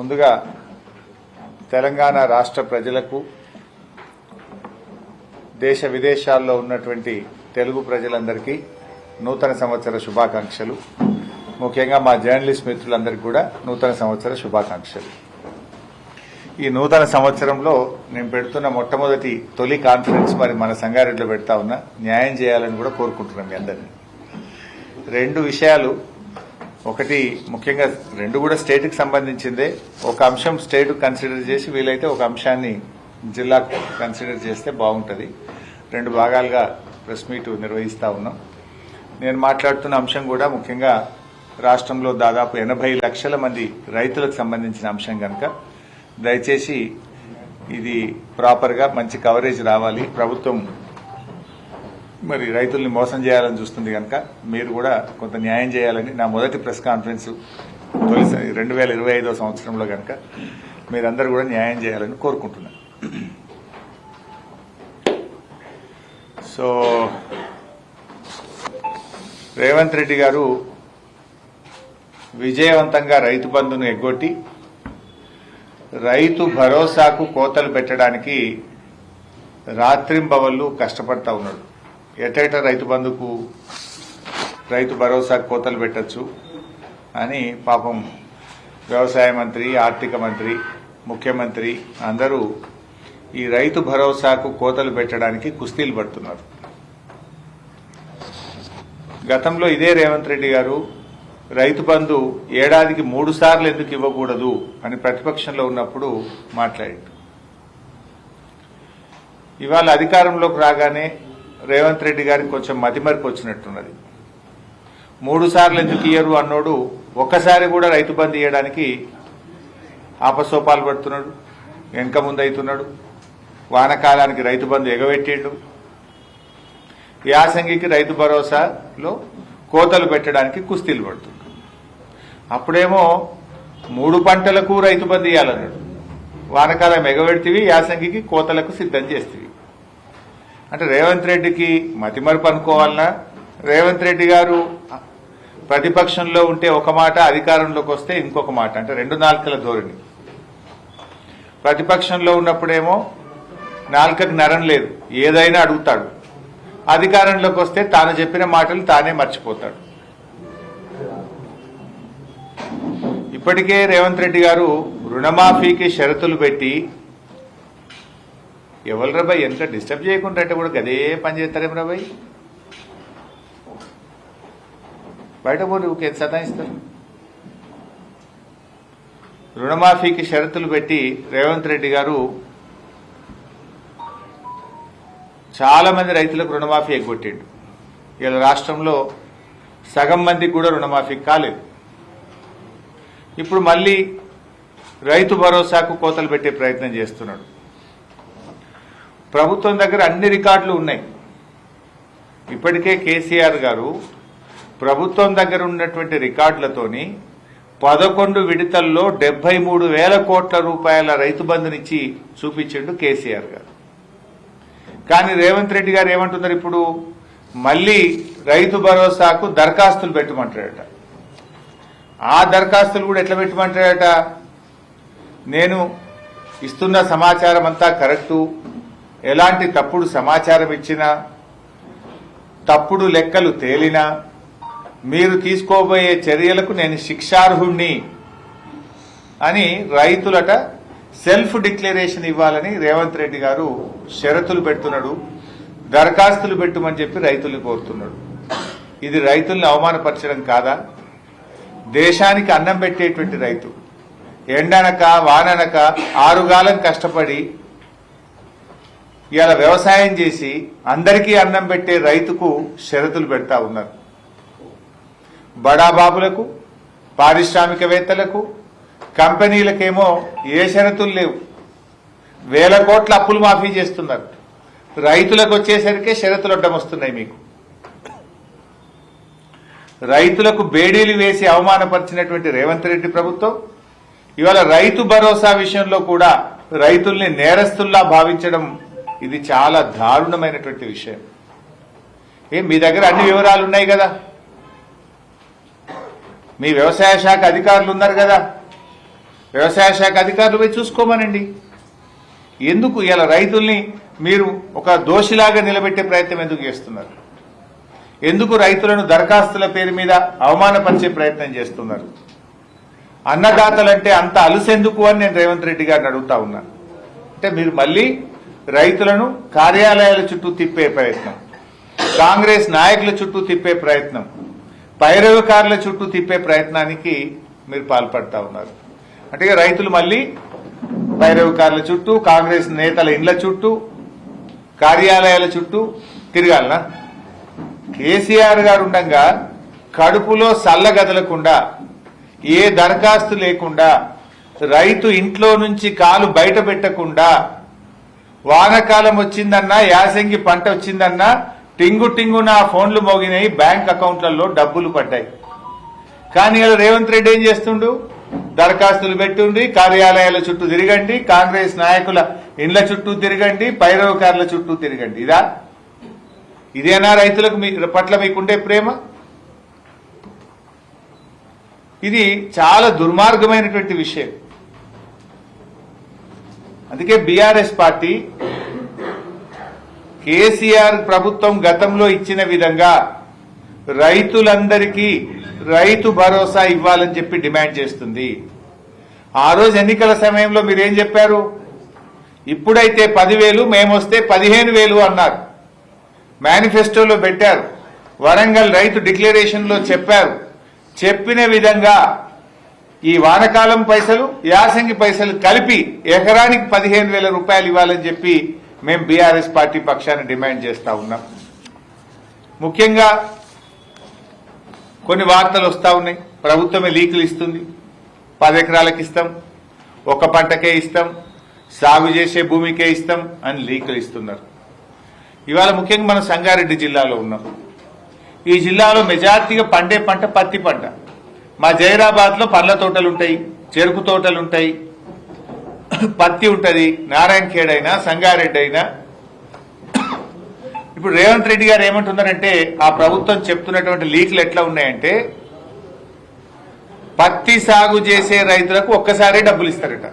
ముందుగా తెలంగాణ రాష్ట్ర ప్రజలకు దేశ విదేశాల్లో ఉన్నటువంటి తెలుగు ప్రజలందరికీ నూతన సంవత్సర శుభాకాంక్షలు. ముఖ్యంగా మా జర్నలిస్ట్ మిత్రులందరికీ కూడా నూతన సంవత్సర శుభాకాంక్షలు. ఈ నూతన సంవత్సరంలో నేను పెడుతున్న మొట్టమొదటి తొలి కాన్ఫరెన్స్ మరి మన సంగారెడ్డిలో పెడతా ఉన్నా. న్యాయం చేయాలని కూడా కోరుకుంటున్నాం మీ అందరినీ. రెండు విషయాలు, ఒకటి ముఖ్యంగా రెండు కూడా స్టేట్కి సంబంధించిందే. ఒక అంశం స్టేట్ కన్సిడర్ చేసి వీలైతే ఒక అంశాన్ని జిల్లాకు కన్సిడర్ చేస్తే బాగుంటుంది. రెండు భాగాలుగా ప్రెస్ మీట్ నిర్వహిస్తూ ఉన్నాం. నేను మాట్లాడుతున్న అంశం కూడా ముఖ్యంగా రాష్ట్రంలో దాదాపు 80 లక్షల మంది రైతులకు సంబంధించిన అంశం కనుక దయచేసి ఇది ప్రాపర్గా మంచి కవరేజ్ రావాలి. ప్రభుత్వం మరి రైతుల్ని మోసం చేయాలని చూస్తుంది కనుక మీరు కూడా కొంత న్యాయం చేయాలని నా మొదటి ప్రెస్ కాన్ఫరెన్స్ 2025 సంవత్సరంలో కనుక మీరందరూ కూడా న్యాయం చేయాలని కోరుకుంటున్నాను. సో రేవంత్ రెడ్డి గారు విజయవంతంగా రైతు బంధును ఎగ్గొట్టి రైతు భరోసాకు కోతలు పెట్టడానికి రాత్రింబవళ్లు కష్టపడతా ఉన్నాడు. ఎటైట రైతు బంధుకు రైతు భరోసాకు కోతలు పెట్టచ్చు అని పాపం వ్యవసాయ మంత్రి, ఆర్థిక మంత్రి, ముఖ్యమంత్రి అందరూ ఈ రైతు భరోసాకు కోతలు పెట్టడానికి కుస్తీలు పడుతున్నారు. గతంలో ఇదే రేవంత్ రెడ్డి గారు రైతు బంధు ఏడాదికి 3 సార్లు ఎందుకు ఇవ్వకూడదు అని ప్రతిపక్షంలో ఉన్నప్పుడు మాట్లాడారు. ఇవాళ అధికారంలోకి రాగానే రేవంత్ రెడ్డి గారికి కొంచెం మతిమరుపు వచ్చినట్టున్నది. 3 సార్లు ఎందుకు ఇయ్యరు అన్నోడు ఒక్కసారి కూడా రైతు బంధు ఇవ్వడానికి ఆపసోపాలు పడుతున్నాడు, వెనక ముందు అవుతున్నాడు. వానకాలానికి రైతు బంధు ఎగబెట్టిండు, యాసంగికి రైతు భరోసాలో కోతలు పెట్టడానికి కుస్తీలు పడుతున్నాడు. అప్పుడేమో 3 పంటలకు రైతు బంధు ఇవ్వాలన్నాడు. వానకాలం ఎగబెడితివి, యాసంగికి కోతలకు సిద్ధం చేస్తేవి. అంటే రేవంత్ రెడ్డికి మతిమరుపు అనుకోవాలన్నా, రేవంత్ రెడ్డి గారు ప్రతిపక్షంలో ఉంటే ఒక మాట, అధికారంలోకి వస్తే ఇంకొక మాట, అంటే 2 నాలుకల ధోరణి. ప్రతిపక్షంలో ఉన్నప్పుడేమో నాలుకకు నరం లేదు, ఏదైనా అడుగుతాడు. అధికారంలోకి వస్తే తాను చెప్పిన మాటలు తానే మర్చిపోతాడు. ఇప్పటికే రేవంత్ రెడ్డి గారు రుణమాఫీకి షరతులు పెట్టి, ఎవరు రాబాయ్ ఎంత డిస్టర్బ్ చేయకుండా అంటే కూడా గదే పని చేస్తారేం రాబాయ్, బయట పోయి ఊకే సతాయిస్తారు. రుణమాఫీకి షరతులు పెట్టి రేవంత్ రెడ్డి గారు చాలా మంది రైతులకు రుణమాఫీ ఎగ్గొట్టిండు. ఇలా రాష్ట్రంలో సగం మందికి కూడా రుణమాఫీ కాలేదు. ఇప్పుడు మళ్ళీ రైతు భరోసాకు కోతలు పెట్టే ప్రయత్నం చేస్తున్నాడు. ప్రభుత్వం దగ్గర అన్ని రికార్డులు ఉన్నాయి. ఇప్పటికే కేసీఆర్ గారు ప్రభుత్వం దగ్గర ఉన్నటువంటి రికార్డులతోని 11 విడతల్లో 73,000 కోట్ల రూపాయల రైతు బంధునిచ్చి చూపించిండు కేసీఆర్ గారు. కానీ రేవంత్ రెడ్డి గారు ఏమంటున్నారు, ఇప్పుడు మళ్లీ రైతు భరోసాకు దరఖాస్తులు పెట్టమంటాడట. ఆ దరఖాస్తులు కూడా ఎట్లా పెట్టమంటాడట, నేను ఇస్తున్న సమాచారం అంతా కరెక్టు, ఎలాంటి తప్పుడు సమాచారం ఇచ్చినా, తప్పుడు లెక్కలు తేలినా మీరు తీసుకోబోయే చర్యలకు నేను శిక్షార్హుణ్ణి అని రైతులట సెల్ఫ్ డిక్లరేషన్ ఇవ్వాలని రేవంత్ రెడ్డి గారు షరతులు పెడుతున్నాడు. దరఖాస్తులు పెట్టమని చెప్పి రైతుల్ని కోరుతున్నాడు. ఇది రైతుల్ని అవమానపరచడం కాదా? దేశానికి అన్నం పెట్టేటువంటి రైతు ఎండనక వాననక 6 గాలం కష్టపడి ఇవాళ వ్యవసాయం చేసి అందరికీ అన్నం పెట్టే రైతుకు షరతులు పెడతా ఉన్నారు. బడాబాబులకు, పారిశ్రామికవేత్తలకు, కంపెనీలకేమో ఏ షరతులు లేవు. 1000 కోట్ల అప్పులు మాఫీ చేస్తున్నారు. రైతులకు వచ్చేసరికి షరతులు అడ్డం వస్తున్నాయి. మీకు రైతులకు బేడీలు వేసి అవమానపరిచినటువంటి రేవంత్ రెడ్డి ప్రభుత్వం ఇవాళ రైతు భరోసా విషయంలో కూడా రైతుల్ని నేరస్తుల్లా భావించడం ఇది చాలా దారుణమైనటువంటి విషయం. మీ దగ్గర అన్ని వివరాలు ఉన్నాయి కదా, మీ వ్యవసాయ శాఖ అధికారులు ఉన్నారు కదా, వ్యవసాయ శాఖ అధికారులు పోయి చూసుకోమనండి. ఎందుకు ఇలా రైతుల్ని మీరు ఒక దోషిలాగా నిలబెట్టే ప్రయత్నం ఎందుకు చేస్తున్నారు? ఎందుకు రైతులను దరఖాస్తుల పేరు మీద అవమానపరిచే ప్రయత్నం చేస్తున్నారు? అన్నదాతలంటే అంత అలుసెందుకు అని నేను రేవంత్ రెడ్డి గారిని అడుగుతా ఉన్నాను. అంటే మీరు మళ్ళీ రైతులను కార్యాలయాల చుట్టూ తిప్పే ప్రయత్నం, కాంగ్రెస్ నాయకుల చుట్టూ తిప్పే ప్రయత్నం, పైరవకారుల చుట్టూ తిప్పే ప్రయత్నానికి మీరు పాల్పడతా ఉన్నారు. అంటే రైతులు మళ్ళీ పైరవకారుల చుట్టూ, కాంగ్రెస్ నేతల ఇండ్ల చుట్టూ, కార్యాలయాల చుట్టూ తిరగాలనా? కేసీఆర్ గారు ఉండగా కడుపులో సల్లగదలకుండా, ఏ దరఖాస్తు లేకుండా, రైతు ఇంట్లో నుంచి కాలు బయట పెట్టకుండా, వానకాలం వచ్చిందన్నా, యాసంగి పంట వచ్చిందన్నా టింగు టింగున ఫోన్లు మోగినాయి, బ్యాంక్ అకౌంట్లలో డబ్బులు పడ్డాయి. కానీ ఇలా రేవంత్ రెడ్డి ఏం చేస్తుండు? దరఖాస్తులు పెట్టుండి కార్యాలయాల చుట్టూ తిరగండి, కాంగ్రెస్ నాయకుల ఇండ్ల చుట్టూ తిరగండి, పైరవకారుల చుట్టూ తిరగండి. ఇదేనా రైతులకు పట్ల మీకుండే ప్రేమ? ఇది చాలా దుర్మార్గమైనటువంటి విషయం. అందుకే బీఆర్ఎస్ పార్టీ కేసీఆర్ ప్రభుత్వం గతంలో ఇచ్చిన విధంగా రైతులందరికీ రైతు భరోసా ఇవ్వాలని చెప్పి డిమాండ్ చేస్తుంది. ఆ రోజు ఎన్నికల సమయంలో మీరేం చెప్పారు? ఇప్పుడైతే 10,000, మేమొస్తే 15,000 అన్నారు. మేనిఫెస్టోలో పెట్టారు, వరంగల్ రైతు డిక్లరేషన్ లో చెప్పారు. చెప్పిన విధంగా ఈ వానకాలం పైసలు, యాసంగి పైసలు కలిపి ఎకరానికి 15,000 రూపాయలు ఇవ్వాలని చెప్పి మేము బీఆర్ఎస్ పార్టీ పక్షాన్ని డిమాండ్ చేస్తా ఉన్నాం. ముఖ్యంగా కొన్ని వార్తలు వస్తా ఉన్నాయి, ప్రభుత్వమే లీకులు ఇస్తుంది, 10 ఎకరాలకు ఇస్తాం, ఒక పంటకే ఇస్తాం, సాగు చేసే భూమికే ఇస్తాం అని లీకులు ఇస్తున్నారు. ఇవాళ ముఖ్యంగా మనం సంగారెడ్డి జిల్లాలో ఉన్నాం. ఈ జిల్లాలో మెజార్టీగా పండే పంట పత్తి పంట. మా జైరాబాద్ లో పండ్ల తోటలుంటాయి, చెరుకు తోటలుంటాయి, పత్తి ఉంటది. నారాయణ ఖేడ్ అయినా, సంగారెడ్డి అయినా. ఇప్పుడు రేవంత్ రెడ్డి గారు ఏమంటున్నారంటే, ఆ ప్రభుత్వం చెప్తున్నటువంటి లీకులు ఎట్లా ఉన్నాయంటే, పత్తి సాగు చేసే రైతులకు ఒక్కసారి డబ్బులు ఇస్తారట.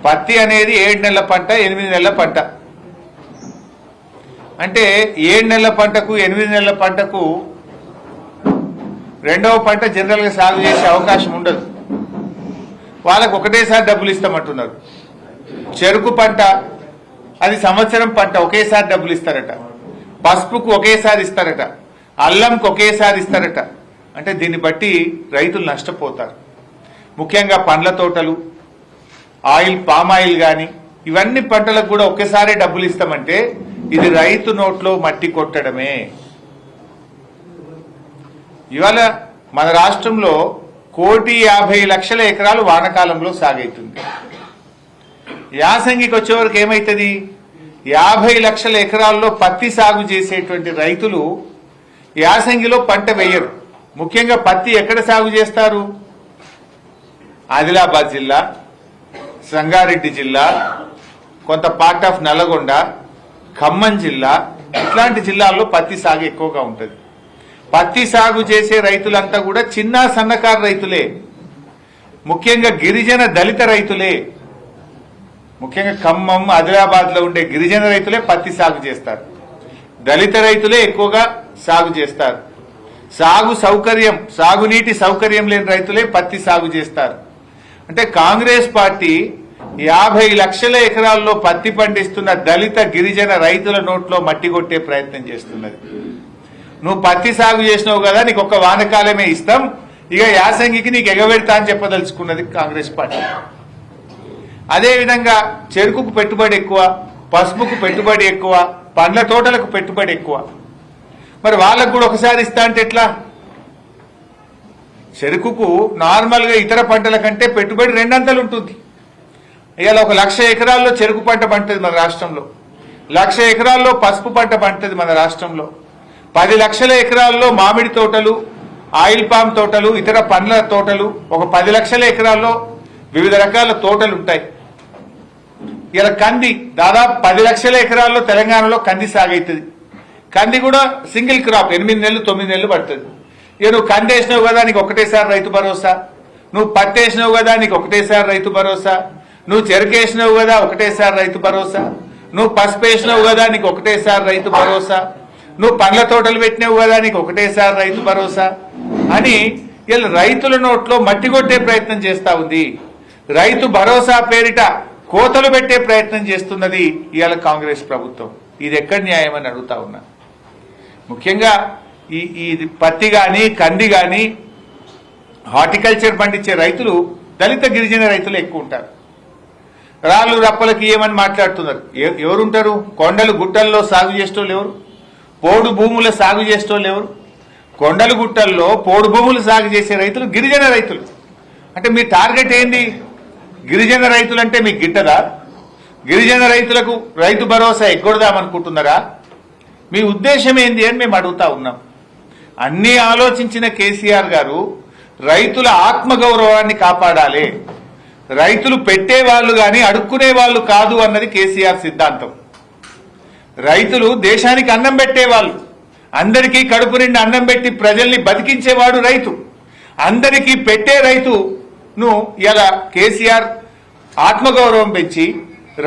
పత్తి అనేది 7 నెలల పంట, 8 నెలల పంట. అంటే 7 నెలల పంటకు, 8 నెలల పంటకు రెండవ పంట జనరల్ గా సాగు చేసే అవకాశం ఉండదు. వాళ్ళకు ఒకటేసారి డబ్బులు ఇస్తామంటున్నారు. చెరుకు పంట అది సంవత్సరం పంట, ఒకేసారి డబ్బులు ఇస్తారట. పసుపుకు ఒకేసారి ఇస్తారట, అల్లంకు ఒకేసారి ఇస్తారట. అంటే దీన్ని బట్టి రైతులు నష్టపోతారు. ముఖ్యంగా పండ్ల తోటలు, ఆయిల్, పామాయిల్ గాని ఇవన్నీ పంటలకు కూడా ఒకేసారి డబ్బులు ఇస్తామంటే ఇది రైతు నోట్లో మట్టి కొట్టడమే. ఇవాళ మన రాష్ట్రంలో 1,50,00,000 ఎకరాలు వానకాలంలో సాగైతుంది. యాసంగికి వచ్చేవరకు ఏమైతుంది? 50 లక్షల ఎకరాల్లో పత్తి సాగు చేసేటువంటి రైతులు యాసంగిలో పంట వేయరు. ముఖ్యంగా పత్తి ఎక్కడ సాగు చేస్తారు? ఆదిలాబాద్ జిల్లా, సంగారెడ్డి జిల్లా, కొంత పార్ట్ ఆఫ్ నల్గొండ, ఖమ్మం జిల్లా, ఇట్లాంటి జిల్లాల్లో పత్తి సాగు ఎక్కువగా ఉంటుంది. పత్తి సాగు చేసే రైతులంతా కూడా చిన్న సన్నకారు రైతులే, ముఖ్యంగా గిరిజన దళిత రైతులే. ముఖ్యంగా ఖమ్మం, ఆదిలాబాద్ లో ఉండే గిరిజన రైతులే పత్తి సాగు చేస్తారు. దళిత రైతులే ఎక్కువగా సాగు చేస్తారు. సాగునీటి సౌకర్యం లేని రైతులే పత్తి సాగు చేస్తారు. అంటే కాంగ్రెస్ పార్టీ 50 లక్షల ఎకరాల్లో పత్తి పండిస్తున్న దళిత గిరిజన రైతుల నోట్లో మట్టి కొట్టే ప్రయత్నం చేస్తున్నది. నువ్వు పత్తి సాగు చేసినావు కదా, నీకు ఒక్క వానకాలమే ఇస్తాం, ఇక యాసంగికి నీకు ఎగబెడతా అని చెప్పదలుచుకున్నది కాంగ్రెస్ పార్టీ. అదేవిధంగా చెరుకుకు పెట్టుబడి ఎక్కువ, పసుపుకు పెట్టుబడి ఎక్కువ, పండ్ల తోటలకు పెట్టుబడి ఎక్కువ. మరి వాళ్ళకు కూడా ఒకసారి ఇస్తా అంటే ఎట్లా? చెరుకుకు నార్మల్ గా ఇతర పంటల కంటే పెట్టుబడి 2 అంతలు ఉంటుంది. ఇవాళ 1,00,000 ఎకరాల్లో చెరుకు పంట పండుతుంది మన రాష్ట్రంలో, 1,00,000 ఎకరాల్లో పసుపు పంట పండుతుంది మన రాష్ట్రంలో, 10 లక్షల ఎకరాల్లో మామిడి తోటలు, ఆయిల్ పామ్ తోటలు, ఇతర పండ్ల తోటలు, ఒక 10 లక్షల ఎకరాల్లో వివిధ రకాల తోటలు ఉంటాయి. ఇలా కంది దాదాపు 10 లక్షల ఎకరాల్లో తెలంగాణలో కంది సాగైతుంది. కంది కూడా సింగిల్ క్రాప్, 8 నెలలు 9 నెలలు పడుతుంది. ఇక నువ్వు కంది వేసినావు కదా, నీకు ఒకటేసారి రైతు భరోసా, నువ్వు పత్తేసినావు కదా నీకు ఒకటేసారి రైతు భరోసా, నువ్వు చెరుకేసినావు కదా ఒకటేసారి రైతు భరోసా, నువ్వు పసుపు వేసినావు కదా నీకు ఒకటేసారి రైతు భరోసా, నువ్వు పండ్ల తోటలు పెట్టినావు కదా నీకు ఒకటేసారి రైతు భరోసా అని వీళ్ళు రైతుల నోట్లో మట్టి కొట్టే ప్రయత్నం చేస్తా ఉంది. రైతు భరోసా పేరిట కోతలు పెట్టే ప్రయత్నం చేస్తున్నది ఇవాళ కాంగ్రెస్ ప్రభుత్వం. ఇది ఎక్కడ న్యాయం అని అడుగుతా ఉన్నా. ముఖ్యంగా ఈ పత్తి కానీ కంది కానీ హార్టికల్చర్ పండించే రైతులు దళిత గిరిజన రైతులు ఎక్కువ ఉంటారు. రాళ్ళు రప్పలకి ఏమని మాట్లాడుతున్నారు. ఎవరుంటారు? కొండలు గుట్టల్లో సాగు చేసేటోళ్ళు ఎవరు? పోడు భూముల సాగు చేసేటోళ్ళు ఎవరు? కొండలు గుట్టల్లో పోడు భూములు సాగు చేసే రైతులు గిరిజన రైతులు. అంటే మీ టార్గెట్ ఏంది? గిరిజన రైతులు అంటే మీకు గిట్టదా? గిరిజన రైతులకు రైతు భరోసా ఎగ్గొడదామనుకుంటున్నారా? మీ ఉద్దేశం ఏంది అని మేము అడుగుతా ఉన్నాం. అన్నీ ఆలోచించిన కేసీఆర్ గారు రైతుల ఆత్మగౌరవాన్ని కాపాడాలి, రైతులు పెట్టేవాళ్ళు కానీ అడుక్కునే వాళ్ళు కాదు అన్నది కేసీఆర్ సిద్ధాంతం. రైతులు దేశానికి అన్నం పెట్టేవాళ్ళు, అందరికీ కడుపు నిండి అన్నం పెట్టి ప్రజల్ని బతికించేవాడు రైతు. అందరికీ పెట్టే రైతును ఇలా కేసీఆర్ ఆత్మగౌరవం పెంచి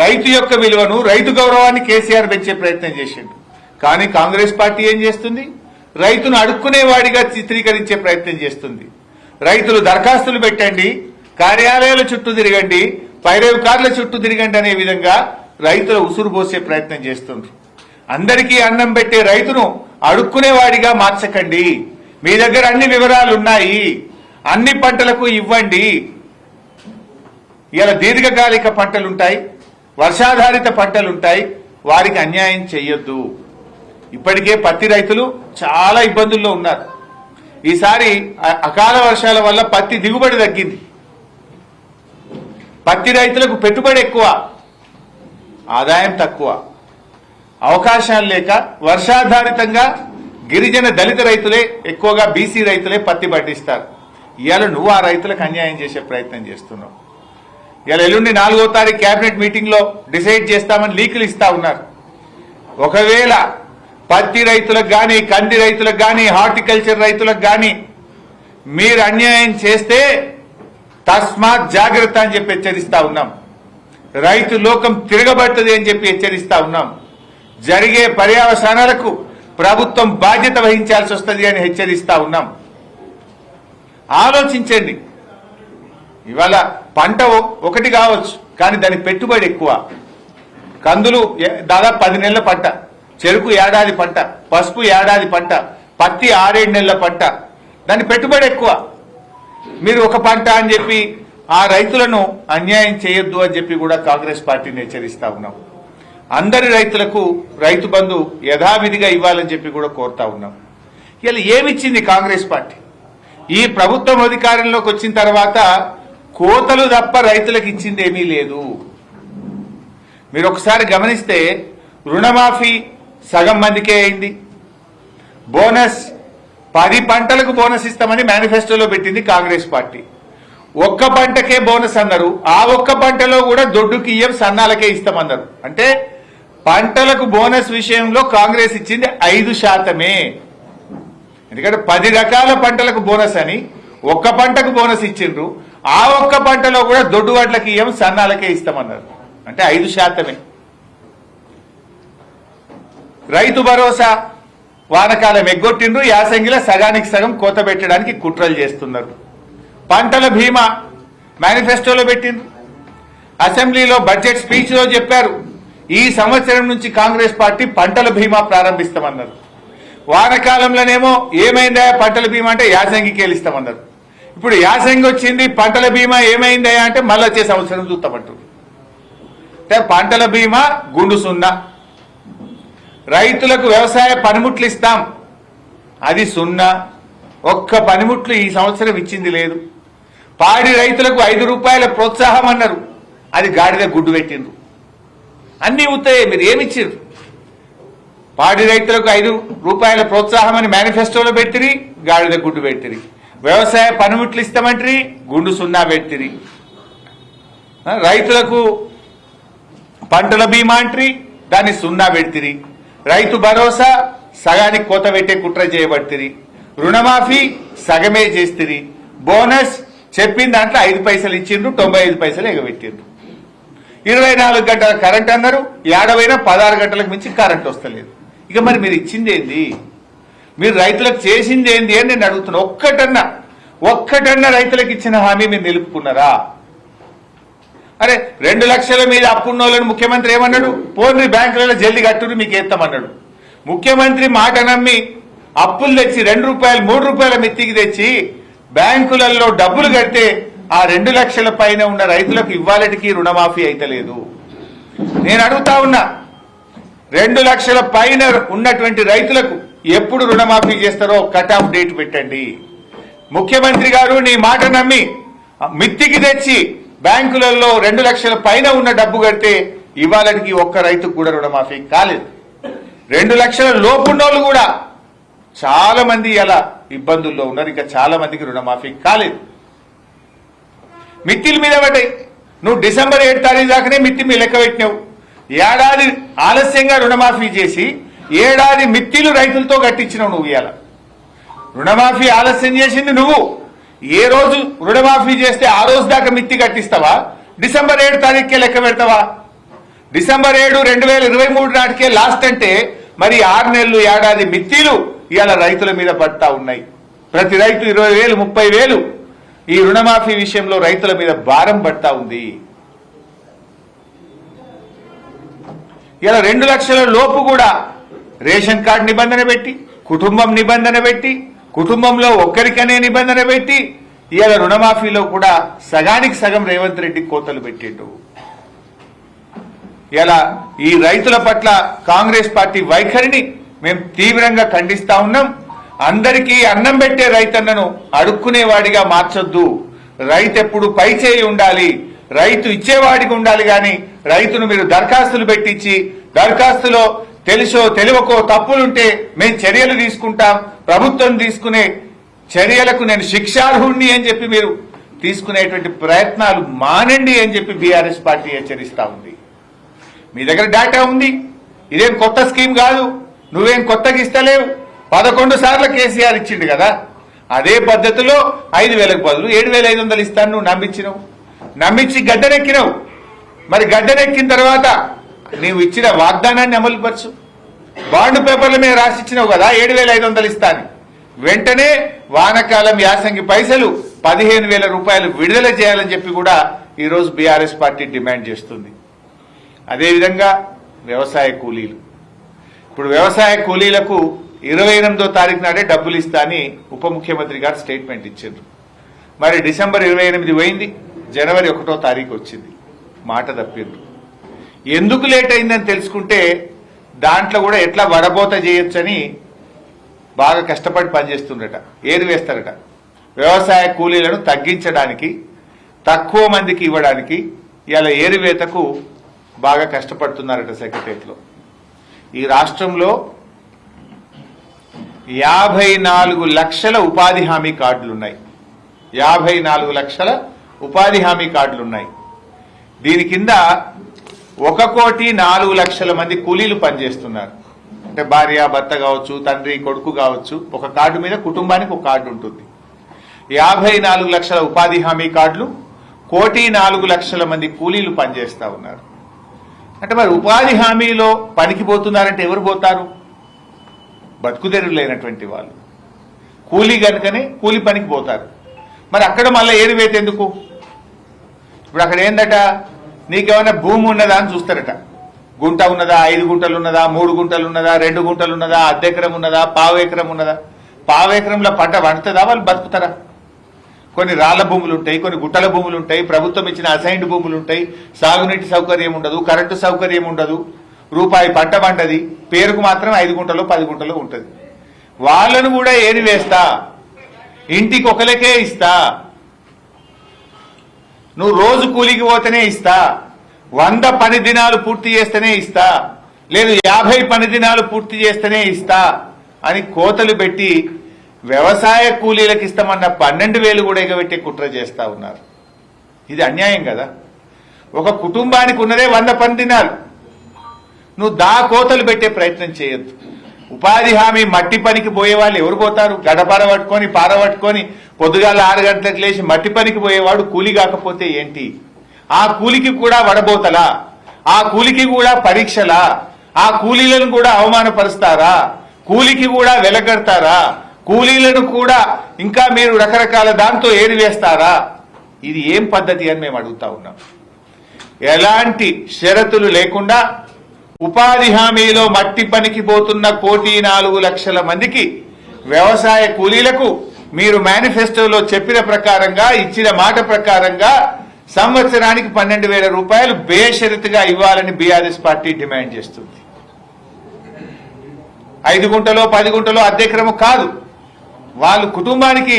రైతు యొక్క విలువను, రైతు గౌరవాన్ని కేసీఆర్ పెంచే ప్రయత్నం చేసిండు. కానీ కాంగ్రెస్ పార్టీ ఏం చేస్తుంది? రైతును అడుక్కునేవాడిగా చిత్రీకరించే ప్రయత్నం చేస్తుంది. రైతులు దరఖాస్తులు పెట్టండి, కార్యాలయాల చుట్టూ తిరగండి, పైరేవు కార్ల చుట్టూ తిరగండి అనే విధంగా రైతుల ఉసురు పోసే ప్రయత్నం చేస్తున్నారు. అందరికీ అన్నం పెట్టే రైతును అడుక్కునేవాడిగా మార్చకండి. మీ దగ్గర అన్ని వివరాలు ఉన్నాయి, అన్ని పంటలకు ఇవ్వండి. ఇలా దీర్ఘకాలిక పంటలుంటాయి, వర్షాధారిత పంటలుంటాయి, వారికి అన్యాయం చేయొద్దు. ఇప్పటికే పత్తి రైతులు చాలా ఇబ్బందుల్లో ఉన్నారు. ఈసారి అకాల వర్షాల వల్ల పత్తి దిగుబడి తగ్గింది. పత్తి రైతులకు పెట్టుబడి ఎక్కువ, ఆదాయం తక్కువ, అవకాశాలు లేక వర్షాధారితంగా గిరిజన దళిత రైతులే ఎక్కువగా బీసీ రైతులే పత్తి పండిస్తారు. ఇవాళ నువ్వు ఆ రైతులకు అన్యాయం చేసే ప్రయత్నం చేస్తున్నావు. ఇవాళ ఎల్లుండి 4వ తారీఖు కేబినెట్ మీటింగ్ లో డిసైడ్ చేస్తామని లీకులు ఇస్తా ఉన్నారు. ఒకవేళ పత్తి రైతులకు కానీ, కంది రైతులకు కానీ, హార్టికల్చర్ రైతులకు కానీ మీరు అన్యాయం చేస్తే తస్మాత్ జాగ్రత్త అని చెప్పి హెచ్చరిస్తా ఉన్నాం. రైతు లోకం తిరగబడుతుంది అని చెప్పి హెచ్చరిస్తా ఉన్నాం. జరిగే పర్యవసానాలకు ప్రభుత్వం బాధ్యత వహించాల్సి వస్తుంది అని హెచ్చరిస్తా ఉన్నాం. ఆలోచించండి. ఇవాళ పంట ఒకటి కావచ్చు, కానీ దాని పెట్టుబడి ఎక్కువ. కందులు దాదాపు 10 నెలల పంట, చెరుకు ఏడాది పంట, పసుపు ఏడాది పంట, పత్తి 6-7 నెలల పంట. దాని పెట్టుబడి ఎక్కువ. మీరు ఒక పంట అని చెప్పి ఆ రైతులను అన్యాయం చేయొద్దు అని చెప్పి కూడా కాంగ్రెస్ పార్టీని హెచ్చరిస్తా ఉన్నాం. అందరి రైతులకు రైతు బంధు యథావిధిగా ఇవ్వాలని చెప్పి కూడా కోరుతా ఉన్నాం. ఇలా ఏమిచ్చింది కాంగ్రెస్ పార్టీ? ఈ ప్రభుత్వం అధికారంలోకి వచ్చిన తర్వాత కోతలు తప్ప రైతులకు ఇచ్చింది ఏమీ లేదు. మీరు ఒకసారి గమనిస్తే రుణమాఫీ సగం మందికే అయింది. బోనస్ 10 పంటలకు బోనస్ ఇస్తామని మేనిఫెస్టోలో పెట్టింది కాంగ్రెస్ పార్టీ. ఒక్క పంటకే బోనస్ అన్నారు. ఆ ఒక్క పంటలో కూడా దొడ్డుకి ఇయ్యం, సన్నాలకే ఇస్తామన్నారు. అంటే పంటలకు బోనస్ విషయంలో కాంగ్రెస్ ఇచ్చింది 5%. ఎందుకంటే 10 రకాల పంటలకు బోనస్ అని ఒక్క పంటకు బోనస్ ఇచ్చిండ్రు. ఆ ఒక్క పంటలో కూడా దొడ్డు వాట్లకి ఇయ్యం, సన్నాలకే ఇస్తామన్నారు. అంటే 5%. రైతు భరోసా వానకాలం ఎగ్గొట్టిండ్రు, యాసంగిలో సగానికి సగం కోత పెట్టడానికి కుట్రలు చేస్తున్నారు. పంటల బీమా మేనిఫెస్టోలో పెట్టిండ్రు. అసెంబ్లీలో బడ్జెట్ స్పీచ్ లో చెప్పారు, ఈ సంవత్సరం నుంచి కాంగ్రెస్ పార్టీ పంటల బీమా ప్రారంభిస్తామన్నారు. వానకాలంలోనేమో ఏమైందా పంటల బీమా అంటే యాసంగికి వెళ్ళిస్తామన్నారు. ఇప్పుడు యాసంగి వచ్చింది, పంటల బీమా ఏమైందా అంటే మళ్ళీ వచ్చే సంవత్సరం చూస్తామంటారు. అంటే పంటల బీమా గుండు సున్నా. రైతులకు వ్యవసాయ పనిముట్లు ఇస్తాం, అది సున్నా. ఒక్క పనిముట్లు ఈ సంవత్సరం ఇచ్చింది లేదు. పాడి రైతులకు 5 రూపాయల ప్రోత్సాహం అన్నారు, అది గాడిద గుడ్డు పెట్టిండ్రు. అన్నీ అవుతాయి. మీరు ఏమిచ్చారు? పాడి రైతులకు 5 రూపాయల ప్రోత్సాహం అని మేనిఫెస్టోలో పెట్టిరి, గాడిద గుడ్డు పెట్టిరి. వ్యవసాయ పనిముట్లు ఇస్తామంటారు, గుండు సున్నా పెట్టిరి. రైతులకు పంటల బీమా అంటారు, దాన్ని సున్నా పెడితిరి. రైతు భరోసా సగానికి కోత పెట్టే కుట్ర చేయబడితిరి. రుణమాఫీ సగమే చేస్తుంది. బోనస్ చెప్పిన దాంట్లో 5 పైసలు ఇచ్చిండ్రు, 95 పైసలు ఎగబెట్టిండ్రు. 24 గంటల కరెంట్ అన్నారు, ఏడవైనా 16 గంటలకు మించి కరెంట్ వస్తలేదు. ఇక మరి మీరు ఇచ్చింది ఏంది, మీరు రైతులకు చేసింది ఏంది అని నేను అడుగుతున్నా. ఒక్కటన్నా రైతులకు ఇచ్చిన హామీ మీరు నిలుపుకున్నారా? అరే 2 లక్షల మీద అప్పున్నోళ్ళని ముఖ్యమంత్రి ఏమన్నాడు, పోన్రి బ్యాంకులలో జల్దీ కట్టుని మీకు ఎత్తామన్నాడు. ముఖ్యమంత్రి మాట నమ్మి అప్పులు తెచ్చి 2 రూపాయలు 3 రూపాయల మిత్తికి తెచ్చి బ్యాంకులలో డబ్బులు కడితే ఆ 2 లక్షల పైన ఉన్న రైతులకు ఇవ్వాలటికి రుణమాఫీ అయితలేదు. నేను అడుగుతా ఉన్నా, 2 లక్షల పైన ఉన్నటువంటి రైతులకు ఎప్పుడు రుణమాఫీ చేస్తారో కట్ ఆఫ్ డేట్ పెట్టండి. ముఖ్యమంత్రి గారు నీ మాట నమ్మి మిత్తికి తెచ్చి బ్యాంకులలో 2 లక్షల పైన ఉన్న డబ్బు కడితే ఇవాళకి ఒక్క రైతుకు కూడా రుణమాఫీ కాలేదు. 2 లక్షల లోపున్నోళ్ళు కూడా చాలా మంది ఇలా ఇబ్బందుల్లో ఉన్నారు. ఇంకా చాలా మందికి రుణమాఫీ కాలేదు. మిత్తిల మీద పడ్డాయి. నువ్వు డిసెంబర్ 7 తారీఖు దాకానే మిత్తి మీ లెక్క పెట్టినావు. ఏడాది ఆలస్యంగా రుణమాఫీ చేసి ఏడాది మిత్తిలు రైతులతో కట్టించినావు. నువ్వు ఇవాళ రుణమాఫీ ఆలస్యం చేసింది నువ్వు. ఏ రోజు రుణమాఫీ చేస్తే ఆ రోజు దాకా మిత్తి కట్టిస్తావా? డిసెంబర్ 7 తారీఖుకే లెక్క పెడతావా? డిసెంబర్ 7, 2023 నాటికే లాస్ట్ అంటే మరి 6 నెలలు ఏడాది మిత్తిలు ఇవాళ రైతుల మీద పడతా ఉన్నాయి. ప్రతి రైతు 20,000, 30,000 ఈ రుణమాఫీ విషయంలో రైతుల మీద భారం పడతా ఉంది. ఇలా 2 లక్షల లోపు కూడా రేషన్ కార్డు నిబంధన పెట్టి, కుటుంబం నిబంధన పెట్టి, కుటుంబంలో ఒక్కరికనే నిబంధన పెట్టి ఇవాళ రుణమాఫీలో కూడా సగానికి సగం రేవంత్ రెడ్డి కోతలు పెట్టిండు. ఇలా ఈ రైతుల పట్ల కాంగ్రెస్ పార్టీ వైఖరిని మేము తీవ్రంగా ఖండిస్తా ఉన్నాం. అందరికీ అన్నం పెట్టే రైతన్నను అడుక్కునేవాడిగా మార్చొద్దు. రైతు ఎప్పుడు పై చేయి ఉండాలి, రైతు ఇచ్చేవాడికి ఉండాలి. కానీ రైతును మీరు దరఖాస్తులు పెట్టించి దరఖాస్తులో తెలుసో తెలియకో తప్పులుంటే మేము చర్యలు తీసుకుంటాం, ప్రభుత్వం తీసుకునే చర్యలకు నేను శిక్షార్హుణ్ణి అని చెప్పి మీరు తీసుకునేటువంటి ప్రయత్నాలు మానండి అని చెప్పి బీఆర్ఎస్ పార్టీ హెచ్చరిస్తా ఉంది. మీ దగ్గర డేటా ఉంది, ఇదేం కొత్త స్కీమ్ కాదు, నువ్వేం కొత్తగా ఇస్తలేవు. 11 సార్లు కేసీఆర్ ఇచ్చిండు కదా, అదే పద్ధతిలో 5,000కు బదులు 7,500 ఇస్తాను నువ్వు నమ్మించినావు. నమ్మించి గడ్డనెక్కినావు. మరి గడ్డనెక్కిన తర్వాత నీవు ఇచ్చిన వాగ్దానాన్ని అమలుపరచు. బాండ్ పేపర్ల మీద రాసిచ్చినావు కదా 7,500 ఇస్తాను. వెంటనే వానకాలం యాసంగి పైసలు 15,000 రూపాయలు విడుదల చేయాలని చెప్పి కూడా ఈరోజు బీఆర్ఎస్ పార్టీ డిమాండ్ చేస్తుంది. అదేవిధంగా వ్యవసాయ కూలీలు, ఇప్పుడు వ్యవసాయ కూలీలకు 28వ తారీఖు నాడే డబ్బులు ఇస్తా అని ఉప ముఖ్యమంత్రి గారు స్టేట్మెంట్ ఇచ్చారు. మరి డిసెంబర్ 28 పోయింది, జనవరి 1వ తారీఖు వచ్చింది, మాట తప్పిండ్రు. ఎందుకు లేట్ అయిందని తెలుసుకుంటే దాంట్లో కూడా ఎట్లా వడబోత చేయొచ్చని బాగా కష్టపడి పనిచేస్తుండట, ఏరు వేస్తారట. వ్యవసాయ కూలీలను తగ్గించడానికి, తక్కువ మందికి ఇవ్వడానికి ఇలా ఏరువేతకు బాగా కష్టపడుతున్నారట సెక్రటరియట్లో. ఈ రాష్ట్రంలో 54 లక్షల ఉపాధి హామీ కార్డులున్నాయి. 54 లక్షల ఉపాధి హామీ కార్డులున్నాయి. దీని కింద 1,04,00,000 మంది కూలీలు పనిచేస్తున్నారు. అంటే భార్య భర్త కావచ్చు, తండ్రి కొడుకు కావచ్చు, ఒక కార్డు మీద కుటుంబానికి ఒక కార్డు ఉంటుంది. 54 లక్షల ఉపాధి హామీ కార్డులు, 1,04,00,000 మంది కూలీలు పనిచేస్తా ఉన్నారు. అంటే మరి ఉపాధి హామీలో పనికి పోతున్నారంటే ఎవరు పోతారు? బతుకుదెరువు లేనటువంటి వాళ్ళు. కూలీ కనుకనే కూలి పనికి పోతారు. మరి అక్కడ మళ్ళీ ఏరువేత ఎందుకు? ఇప్పుడు అక్కడ ఏందట, నీకేమైనా భూమి ఉన్నదా అని చూస్తారట. గుంట ఉన్నదా, 5 గుంటలు ఉన్నదా, 3 గుంటలు ఉన్నదా, 2 గుంటలు ఉన్నదా, అర్ధెకరం ఉన్నదా, పావు ఎకరం ఉన్నదా. పావు ఎకరంలో పంట వండుతుందా? వాళ్ళు బతుకుతారా? కొన్ని రాళ్ల భూములు ఉంటాయి, కొన్ని గుట్టల భూములు ఉంటాయి, ప్రభుత్వం ఇచ్చిన అసైన్డ్ భూములు ఉంటాయి, సాగునీటి సౌకర్యం ఉండదు, కరెంటు సౌకర్యం ఉండదు, రూపాయి పంట పంటది, పేరుకు మాత్రం 5 గుంటలో 10 గుంటలో ఉంటుంది. వాళ్ళను కూడా ఏరి వేస్తా, ఇంటికి ఒకరికే ఇస్తా, నువ్వు రోజు కూలికి పోతేనే ఇస్తా, 100 పని దినాలు పూర్తి చేస్తేనే ఇస్తా, లేదు 50 పని దినాలు పూర్తి చేస్తేనే ఇస్తా అని కోతలు పెట్టి వ్యవసాయ కూలీలకు ఇస్తామన్న 12,000 కూడా ఎగబెట్టే కుట్ర చేస్తా ఉన్నారు. ఇది అన్యాయం కదా. ఒక కుటుంబానికి ఉన్నదే 100 పని దినాలు, నువ్వు కోతలు పెట్టే ప్రయత్నం చేయొద్దు. ఉపాధి హామీ మట్టి పనికి పోయే వాళ్ళు ఎవరు పోతారు? గడపార పట్టుకొని పార పట్టుకొని పొద్దుగాల 6 గంటలకు లేచి మట్టి పనికి పోయేవాడు కూలి కాకపోతే ఏంటి? ఆ కూలికి కూడా వడబోతలా? ఆ కూలికి కూడా పరీక్షలా? ఆ కూలీలను కూడా అవమానపరుస్తారా? కూలికి కూడా వెలగడతారా? కూలీలను కూడా ఇంకా మీరు రకరకాల దాంతో ఏరివేస్తారా? ఇది ఏం పద్ధతి అని మేము అడుగుతా ఉన్నాం. ఎలాంటి షరతులు లేకుండా ఉపాధి హామీలో మట్టి పనికి పోతున్న 1,4,00,000 మందికి వ్యవసాయ కూలీలకు మీరు మేనిఫెస్టోలో చెప్పిన ప్రకారంగా ఇచ్చిన మాట ప్రకారంగా సంవత్సరానికి 12,000 రూపాయలు బేషరతుగా ఇవ్వాలని బీఆర్ఎస్ పార్టీ డిమాండ్ చేస్తుంది. 5 గుంటలో 10 గుంటలో అద్దెక్రమం కాదు, వాళ్ళు కుటుంబానికి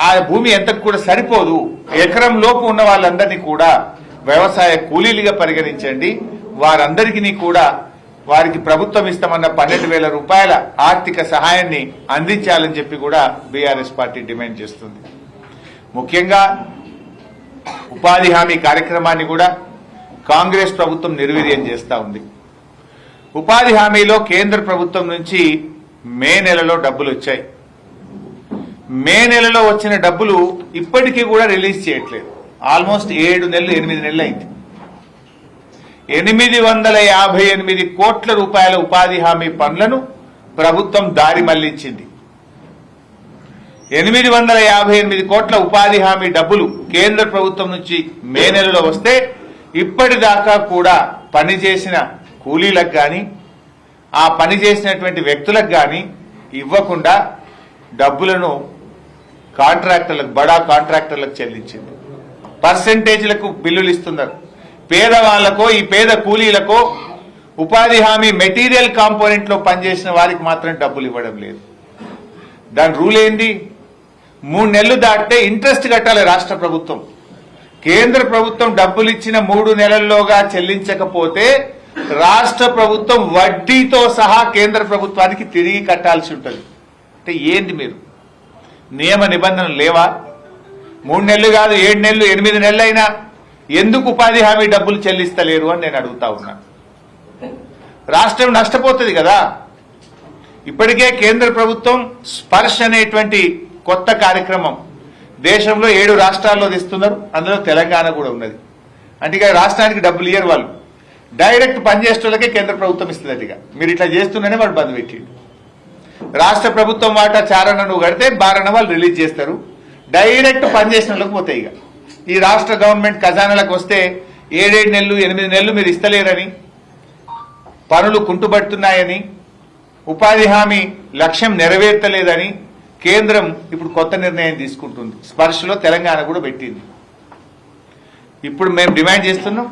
ఆ భూమి ఎంతకు కూడా సరిపోదు. ఎకరం లోపు ఉన్న వాళ్ళందరినీ కూడా వ్యవసాయ కూలీలుగా పరిగణించండి. వారందరికీ కూడా వారికి ప్రభుత్వం ఇస్తామన్న 12,000 రూపాయల ఆర్థిక సహాయాన్ని అందించాలని చెప్పి కూడా బీఆర్ఎస్ పార్టీ డిమాండ్ చేస్తుంది. ముఖ్యంగా ఉపాధి హామీ కార్యక్రమాన్ని కూడా కాంగ్రెస్ ప్రభుత్వం నిర్వీర్యం చేస్తా ఉంది. ఉపాధి హామీలో కేంద్ర ప్రభుత్వం నుంచి మే నెలలో డబ్బులు వచ్చాయి. మే నెలలో వచ్చిన డబ్బులు ఇప్పటికీ కూడా రిలీజ్ చేయట్లేదు. ఆల్మోస్ట్ 7 నెలలు 8 నెలలు అయింది. 858 కోట్ల రూపాయల ఉపాధి హామీ పనులను ప్రభుత్వం దారి మళ్లించింది. 858 కోట్ల ఉపాధి హామీ డబ్బులు కేంద్ర ప్రభుత్వం నుంచి మే నెలలో వస్తే ఇప్పటిదాకా కూడా పనిచేసిన కూలీలకు కానీ ఆ పని చేసినటువంటి వ్యక్తులకు కానీ ఇవ్వకుండా డబ్బులను కాంట్రాక్టర్లకు, బడా కాంట్రాక్టర్లకు చెల్లించింది. పర్సెంటేజ్లకు బిల్లులు ఇస్తున్నారు. పేదవాళ్లకో ఈ పేద కూలీలకో ఉపాధి హామీ మెటీరియల్ కాంపోనెంట్ లో పనిచేసిన వారికి మాత్రం డబ్బులు ఇవ్వడం లేదు. దాని రూల్ ఏంది? 3 నెలలు దాటితే ఇంట్రెస్ట్ కట్టాలి రాష్ట్ర ప్రభుత్వం. కేంద్ర ప్రభుత్వం డబ్బులు ఇచ్చిన 3 నెలల్లోగా చెల్లించకపోతే రాష్ట్ర ప్రభుత్వం వడ్డీతో సహా కేంద్ర ప్రభుత్వానికి తిరిగి కట్టాల్సి ఉంటుంది. అంటే ఏంటి మీరు నియమ నిబంధనలు లేవా? 3 నెలలు కాదు 7 నెలలు 8 నెలలు అయినా ఎందుకు ఉపాధి హామీ డబ్బులు చెల్లిస్తలేరు అని నేను అడుగుతా ఉన్నా. రాష్ట్రం నష్టపోతుంది కదా. ఇప్పటికే కేంద్ర ప్రభుత్వం స్పర్శ్ అనేటువంటి కొత్త కార్యక్రమం దేశంలో 7 రాష్ట్రాల్లో తెస్తున్నారు. అందులో తెలంగాణ కూడా ఉన్నది. అంటే ఇక రాష్ట్రానికి డబ్బులు ఇయ్యరు, వాళ్ళు డైరెక్ట్ పనిచేసేటోళ్ళకే కేంద్ర ప్రభుత్వం ఇస్తుంది. అదిగా మీరు ఇట్లా చేస్తున్నానే వాడు బంద్ పెట్టిండు. రాష్ట్ర ప్రభుత్వం వాటా చారణ నువ్వు కడితే బారణ వాళ్ళు రిలీజ్ చేస్తారు. డైరెక్ట్ పనిచేసిన వాళ్ళకి పోతాయి. ఇక ఈ రాష్ట్ర గవర్నమెంట్ ఖజానాలకు వస్తే 7 నెలలు 8 నెలలు మీరు ఇస్తలేరని, పనులు కుంటుబడుతున్నాయని, ఉపాధి హామీ లక్ష్యం నెరవేర్తలేదని కేంద్రం ఇప్పుడు కొత్త నిర్ణయం తీసుకుంటుంది. స్పర్శలో తెలంగాణ కూడా పెట్టింది. ఇప్పుడు మేము డిమాండ్ చేస్తున్నాం,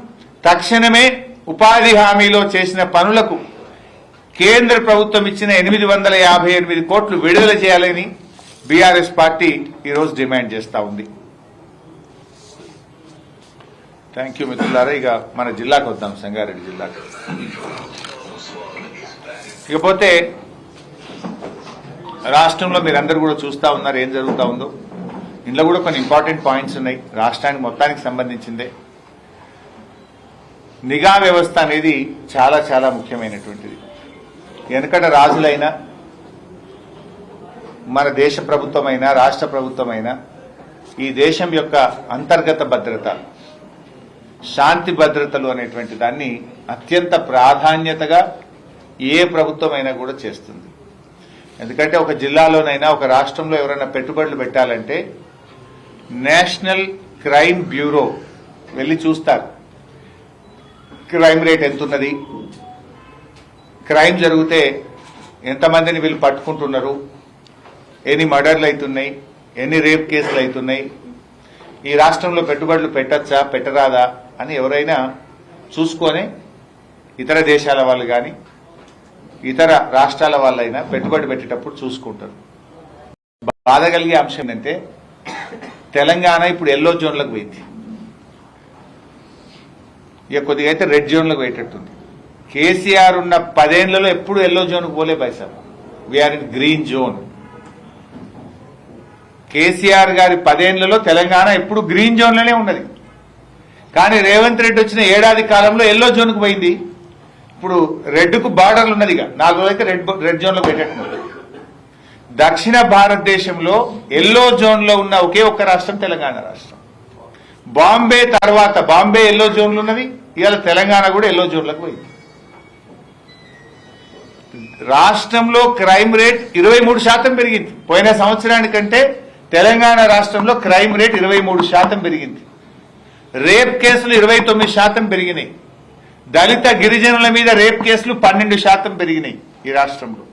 తక్షణమే ఉపాధి హామీలో చేసిన పనులకు కేంద్ర ప్రభుత్వం ఇచ్చిన 858 కోట్లు విడుదల చేయాలని బీఆర్ఎస్ పార్టీ ఈరోజు డిమాండ్ చేస్తా ఉంది. థ్యాంక్ యూ మిత్రులారా. ఇక మన జిల్లాకు వద్దాం, సంగారెడ్డి జిల్లాకు. ఇకపోతే రాష్ట్రంలో మీరందరూ కూడా చూస్తా ఉన్నారు ఏం జరుగుతూ ఉందో. ఇందులో కూడా కొన్ని ఇంపార్టెంట్ పాయింట్స్ ఉన్నాయి. రాష్ట్రానికి మొత్తానికి సంబంధించిందే. నిఘా వ్యవస్థ అనేది చాలా చాలా ముఖ్యమైనటువంటిది. వెనకట రాజులైనా, మన దేశ ప్రభుత్వమైనా, రాష్ట్ర ప్రభుత్వమైనా ఈ దేశం యొక్క అంతర్గత భద్రత, శాంతి భద్రతలు అనేటువంటి దాన్ని అత్యంత ప్రాధాన్యతగా ఏ ప్రభుత్వమైనా కూడా చేస్తుంది. ఎందుకంటే ఒక జిల్లాలోనైనా ఒక రాష్ట్రంలో ఎవరైనా పెట్టుబడులు పెట్టాలంటే నేషనల్ క్రైమ్ బ్యూరో వెళ్ళి చూస్తారు. క్రైమ్ రేట్ ఎంతున్నది, క్రైమ్ జరిగితే ఎంతమందిని వీళ్ళు పట్టుకుంటున్నారు, ఎన్ని మర్డర్లు అవుతున్నాయి, ఎన్ని రేప్ కేసులు అవుతున్నాయి, ఈ రాష్ట్రంలో పెట్టుబడులు పెట్టచ్చా పెట్టరాదా అని ఎవరైనా చూసుకొని ఇతర దేశాల వాళ్ళు కానీ ఇతర రాష్ట్రాల వాళ్ళైనా పెట్టుబడి పెట్టేటప్పుడు చూసుకుంటారు. బాధ కలిగే అంశం ఏంటంటే తెలంగాణ ఇప్పుడు ఎల్లో జోన్లకు పోయింది. ఇక కొద్దిగా అయితే రెడ్ జోన్లకు పోయేటట్టుంది. కేసీఆర్ ఉన్న 10 ఏళ్లలో ఎప్పుడు ఎల్లో జోన్కు పోలే బైసాబ్. We are in green zone. KCR గారి 10 ఏళ్లలో తెలంగాణ ఎప్పుడు గ్రీన్ జోన్లోనే ఉన్నది. కానీ రేవంత్ రెడ్డి వచ్చిన ఏడాది కాలంలో ఎల్లో జోన్కు పోయింది. ఇప్పుడు రెడ్కు బార్డర్లు ఉన్నదిగా 4 రోజులైతే రెడ్ జోన్ లో పెట్టేట్టున్నారు. దక్షిణ భారతదేశంలో ఎల్లో జోన్ లో ఉన్న ఒకే ఒక్క రాష్ట్రం తెలంగాణ రాష్ట్రం. బాంబే తర్వాత బాంబే ఎల్లో జోన్ లో ఉన్నది, ఇవాళ తెలంగాణ కూడా ఎల్లో జోన్లకు పోయింది. రాష్ట్రంలో క్రైమ్ రేట్ 23% పెరిగింది. పోయిన సంవత్సరానికంటే తెలంగాణ రాష్ట్రంలో క్రైమ్ రేట్ 23% పెరిగింది. రేప్ కేసులు 29% పెరిగినాయి. దళిత గిరిజనుల మీద రేప్ కేసులు 12% పెరిగినాయి ఈ రాష్ట్రంలో.